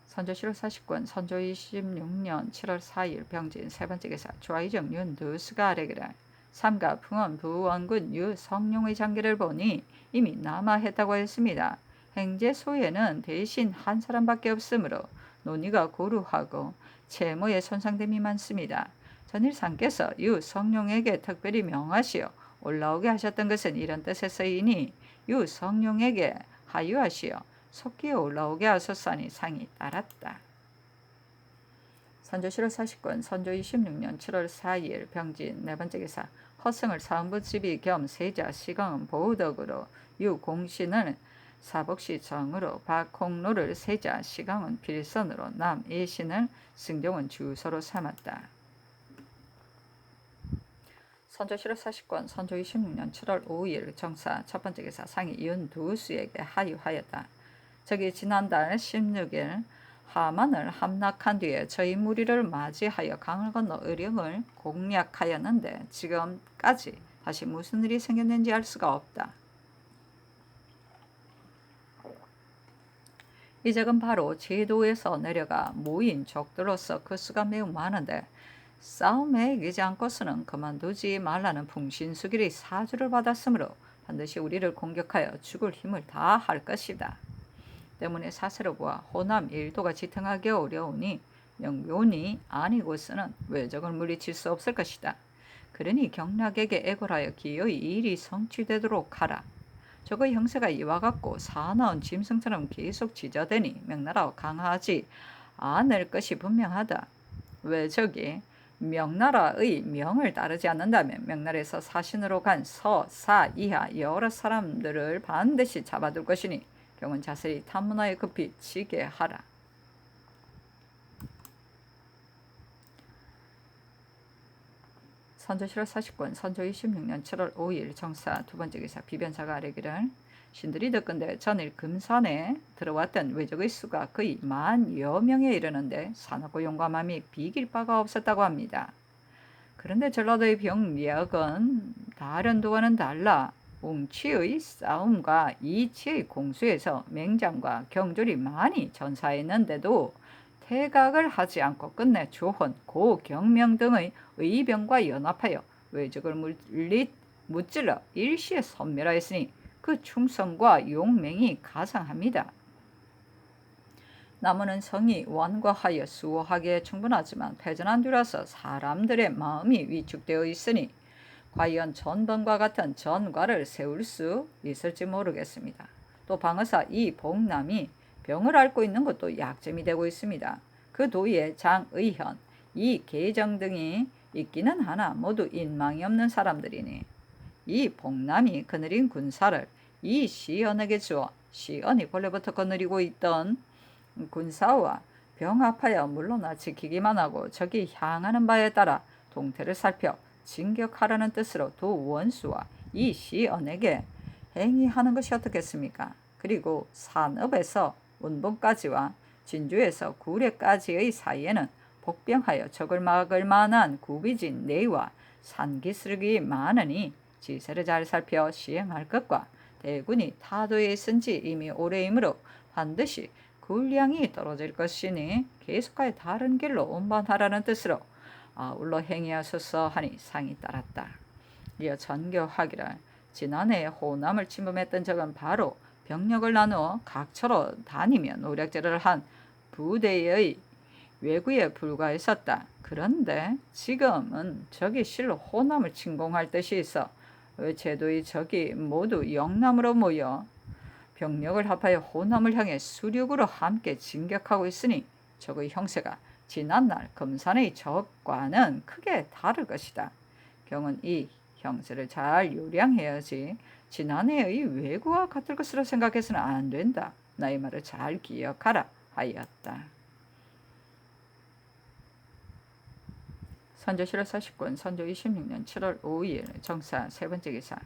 선조실록 40권 선조 26년 7월 4일 병진 세번째 기사 좌의정 윤두수가 아뢰기를 삼가 풍원 부원군 유성룡의 장계를 보니 이미 남하했다고 했습니다. 행제소에는 대신 한 사람밖에 없으므로 논의가 고루하고 채무에 손상됨이 많습니다. 전일상께서 유성룡에게 특별히 명하시어 올라오게 하셨던 것은 이런 뜻에서이니 유성룡에게 하유하시어 속기에 올라오게 하소서니 상이 따랐다. 선조실록 40권 선조 26년 7월 4일 병진 네번째 기사 허승을 사은부지비 겸 세자 시강은 보우덕으로 유공신을 사복시 정으로 박홍로를 세자 시강은 필선으로 남예신을 승종은 주소로 삼았다. 선조실록 40권 선조 26년 7월 5일 정사 첫번째 기사 상이 윤두수에게 하유하였다. 저기 지난달 16일 하만을 함락한 뒤에 저희 무리를 맞이하여 강을 건너 의령을 공략하였는데 지금까지 다시 무슨 일이 생겼는지 알 수가 없다. 이 적은 바로 제도에서 내려가 모인 적들로서 그 수가 매우 많은데 싸움에 이기지 않고서는 그만두지 말라는 풍신수길의 사주를 받았으므로 반드시 우리를 공격하여 죽을 힘을 다할 것이다. 때문에 사세로 보아 호남 일도가 지탱하기 어려우니 명분이 아니고서는 외적을 물리칠 수 없을 것이다. 그러니 경락에게 애걸하여 기어이 일이 성취되도록 하라. 저거 형세가 이와 같고 사나운 짐승처럼 계속 지저대니 명나라와 강하지 않을 것이 분명하다. 외적이 명나라의 명을 따르지 않는다면 명나라에서 사신으로 간 서, 사, 이하 여러 사람들을 반드시 잡아둘 것이니 경은 자세히 탐문하여 급히 치게 하라. 선조 7월 40군 선조 26년 7월 5일 정사 두 번째 기사 비변사가 아뢰기를 신들이 듣건대 전일 금산에 들어왔던 외적의 수가 거의 10,000여 명에 이르는데 사납고 용감함이 비길 바가 없었다고 합니다. 그런데 전라도의 병력은 다른 도와는 달라 웅치의 싸움과 이치의 공수에서 맹장과 경졸이 많이 전사했는데도 퇴각을 하지 않고 끝내 조헌, 고, 경명 등의 의병과 연합하여 외적을 무찔러 일시에 섬멸하였으니 그 충성과 용맹이 가상합니다. 나무는 성이 완과하여 수호하기에 충분하지만 패전한 뒤라서 사람들의 마음이 위축되어 있으니 과연 전번과 같은 전과를 세울 수 있을지 모르겠습니다. 또 방어사 이 복남이 병을 앓고 있는 것도 약점이 되고 있습니다. 그 도의에 장의현, 이 계정 등이 있기는 하나 모두 인망이 없는 사람들이니 이 복남이 거느린 군사를 이 시언에게 주어 시언이 본래부터 거느리고 있던 군사와 병합하여 물러나 지키기만 하고 적이 향하는 바에 따라 동태를 살펴 진격하라는 뜻으로 두 원수와 이 시언에게 행위하는 것이 어떻겠습니까? 그리고 산업에서 운봉까지와 진주에서 구례까지의 사이에는 복병하여 적을 막을 만한 구비진 내와 산기슭이 많으니 지세를 잘 살펴 시행할 것과 대군이 타도에 있은지 이미 오래이므로 반드시 군량이 떨어질 것이니 계속하여 다른 길로 운반하라는 뜻으로 아울러 행위하소서 하니 상이 따랐다. 이어 전교하기를 지난해 호남을 침범했던 적은 바로 병력을 나누어 각처로 다니며 노략질을 한 부대의 외구에 불과했었다. 그런데 지금은 적이 실로 호남을 침공할 뜻이 있어 제도의 적이 모두 영남으로 모여 병력을 합하여 호남을 향해 수륙으로 함께 진격하고 있으니 적의 형세가 지난날 금산의 적과는 크게 다를 것이다. 경은 이 형세를 잘 요량해야지 지난해의 외구와 같을 것으로 생각해서는 안 된다. 나의 말을 잘 기억하라 하였다. 선조 7월 40군 선조 26년 7월 5일 정사 세 번째 기사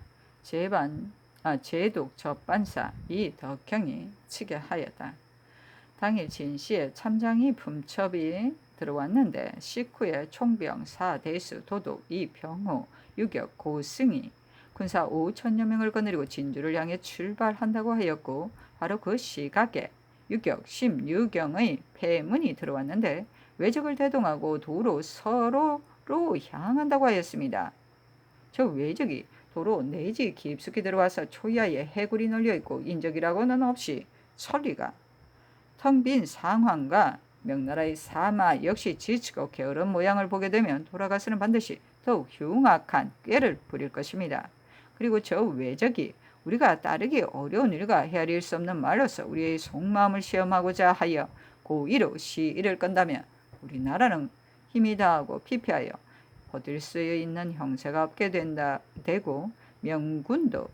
제독 접반사 이 덕형이 치게 하였다. 당일 진시에 참장이 품첩이 들어왔는데 식후에 총병 사대수 도독 이병호 유격 고승이 군사 5천여 명을 거느리고 진주를 향해 출발한다고 하였고 바로 그 시각에 유격 심유경의 폐문이 들어왔는데 외적을 대동하고 도로 서로로 향한다고 하였습니다. 저 외적이 도로 내지 깊숙이 들어와서 초야에 해굴이 널려있고 인적이라고는 없이 천리가 텅 빈 상황과 명나라의 사마 역시 지치고 게으른 모양을 보게 되면 돌아가서는 반드시 더욱 흉악한 꾀를 부릴 것입니다. 그리고 저 외적이 우리가 따르기 어려운 일과 헤아릴 수 없는 말로서 우리의 속마음을 시험하고자 하여 고의로 시일을 건다면 우리나라는 힘이 다하고 피폐하여 버틸 수 있는 형세가 없게 되고 명군도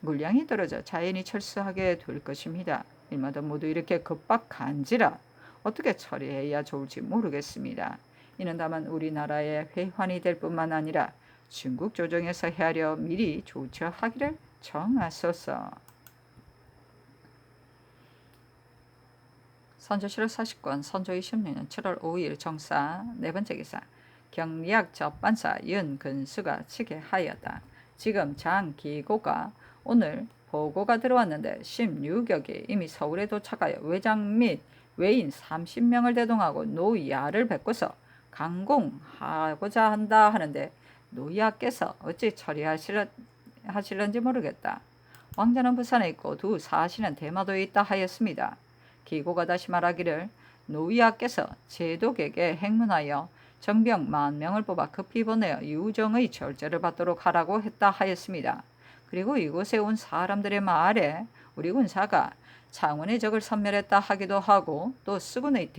물량이 떨어져 자연히 철수하게 될 것입니다. 일마다 모두 이렇게 급박한지라 어떻게 처리해야 좋을지 모르겠습니다. 이는 다만 우리나라의 회환이 될 뿐만 아니라 중국 조정에서 헤아려 미리 조처하기를 청하소서. 선조실록 40권 선조 26년 7월 5일 정사 네 번째 기사 경리학 접반사 윤근수가 치게하였다. 지금 장 기고가 오늘 보고가 들어왔는데 16격이 이미 서울에 도착하여 외장 및 외인 30명을 대동하고 노야를 뵙고서 강공하고자 한다 하는데 노야께서 어찌 처리하실런지 모르겠다. 왕자는 부산에 있고 두 사신은 대마도에 있다 하였습니다. 기고가 다시 말하기를 노위하께서 제독에게 행문하여 정병 10,000명을 뽑아 급히 보내어 유정의 절제를 받도록 하라고 했다 하였습니다. 그리고 이곳에 온 사람들의 말에 우리 군사가 창원의 적을 섬멸했다 하기도 하고 또 수군이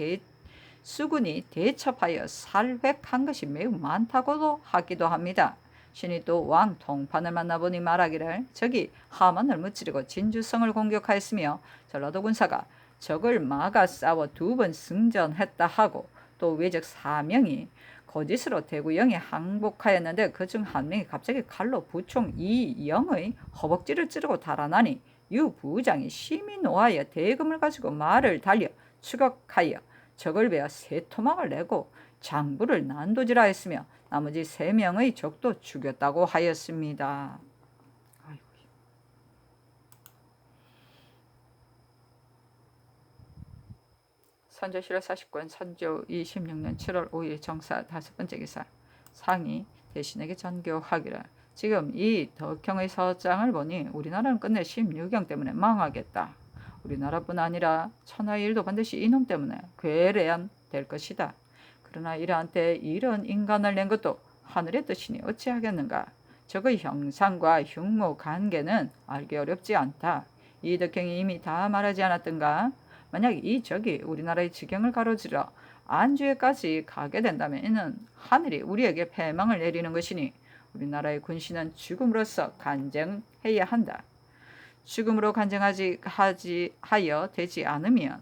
대첩하여 살획한 것이 매우 많다고도 하기도 합니다. 신이 또 왕 통판을 만나보니 말하기를 적이 하만을 무찌르고 진주성을 공격하였으며 전라도 군사가 적을 막아 싸워 2번 승전했다 하고 또 외적 4명이 거짓으로 대구영에 항복하였는데 그중 1명이 갑자기 칼로 부총 이영의 허벅지를 찌르고 달아나니 유 부장이 심히 노하여 대금을 가지고 말을 달려 추격하여 적을 베어 3토막을 내고 장부를 난도질하였으며 나머지 3명의 적도 죽였다고 하였습니다. 선조실록 40권 선조 26년 7월 5일 정사 5번째 기사 상이 대신에게 전교하기를 지금 이 덕형의 서장을 보니 우리나라는 끝내 16경 때문에 망하겠다. 우리나라뿐 아니라 천하의 일도 반드시 이놈 때문에 괴뢰한 될 것이다. 그러나 이러한 때에 이런 인간을 낸 것도 하늘의 뜻이니 어찌하겠는가. 적의 형상과 흉모 관계는 알기 어렵지 않다. 이 덕형이 이미 다 말하지 않았던가. 만약 이 적이 우리나라의 지경을 가로질러 안주에까지 가게 된다면 이는 하늘이 우리에게 패망을 내리는 것이니 우리나라의 군신은 죽음으로써 간쟁해야 한다. 죽음으로 간쟁하여 되지 않으면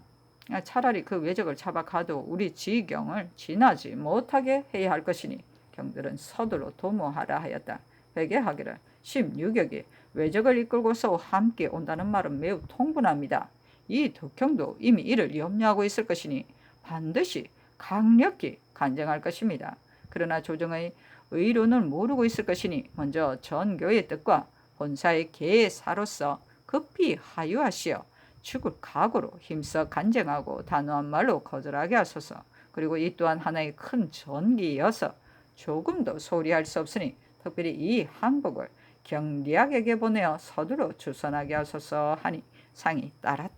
차라리 그 외적을 잡아가도 우리 지경을 지나지 못하게 해야 할 것이니 경들은 서둘러 도모하라 하였다. 회개하기를 16격이 외적을 이끌고서 함께 온다는 말은 매우 통분합니다. 이 덕형도 이미 이를 염려하고 있을 것이니 반드시 강력히 간쟁할 것입니다. 그러나 조정의 의로는 모르고 있을 것이니 먼저 전교의 뜻과 본사의 계사로서 급히 하유하시어 죽을 각오로 힘써 간쟁하고 단호한 말로 거절하게 하소서. 그리고 이 또한 하나의 큰 전기여서 조금도 소리할 수 없으니 특별히 이 항복을 경리학에게 보내어 서두로 주선하게 하소서 하니 상이 따랐다.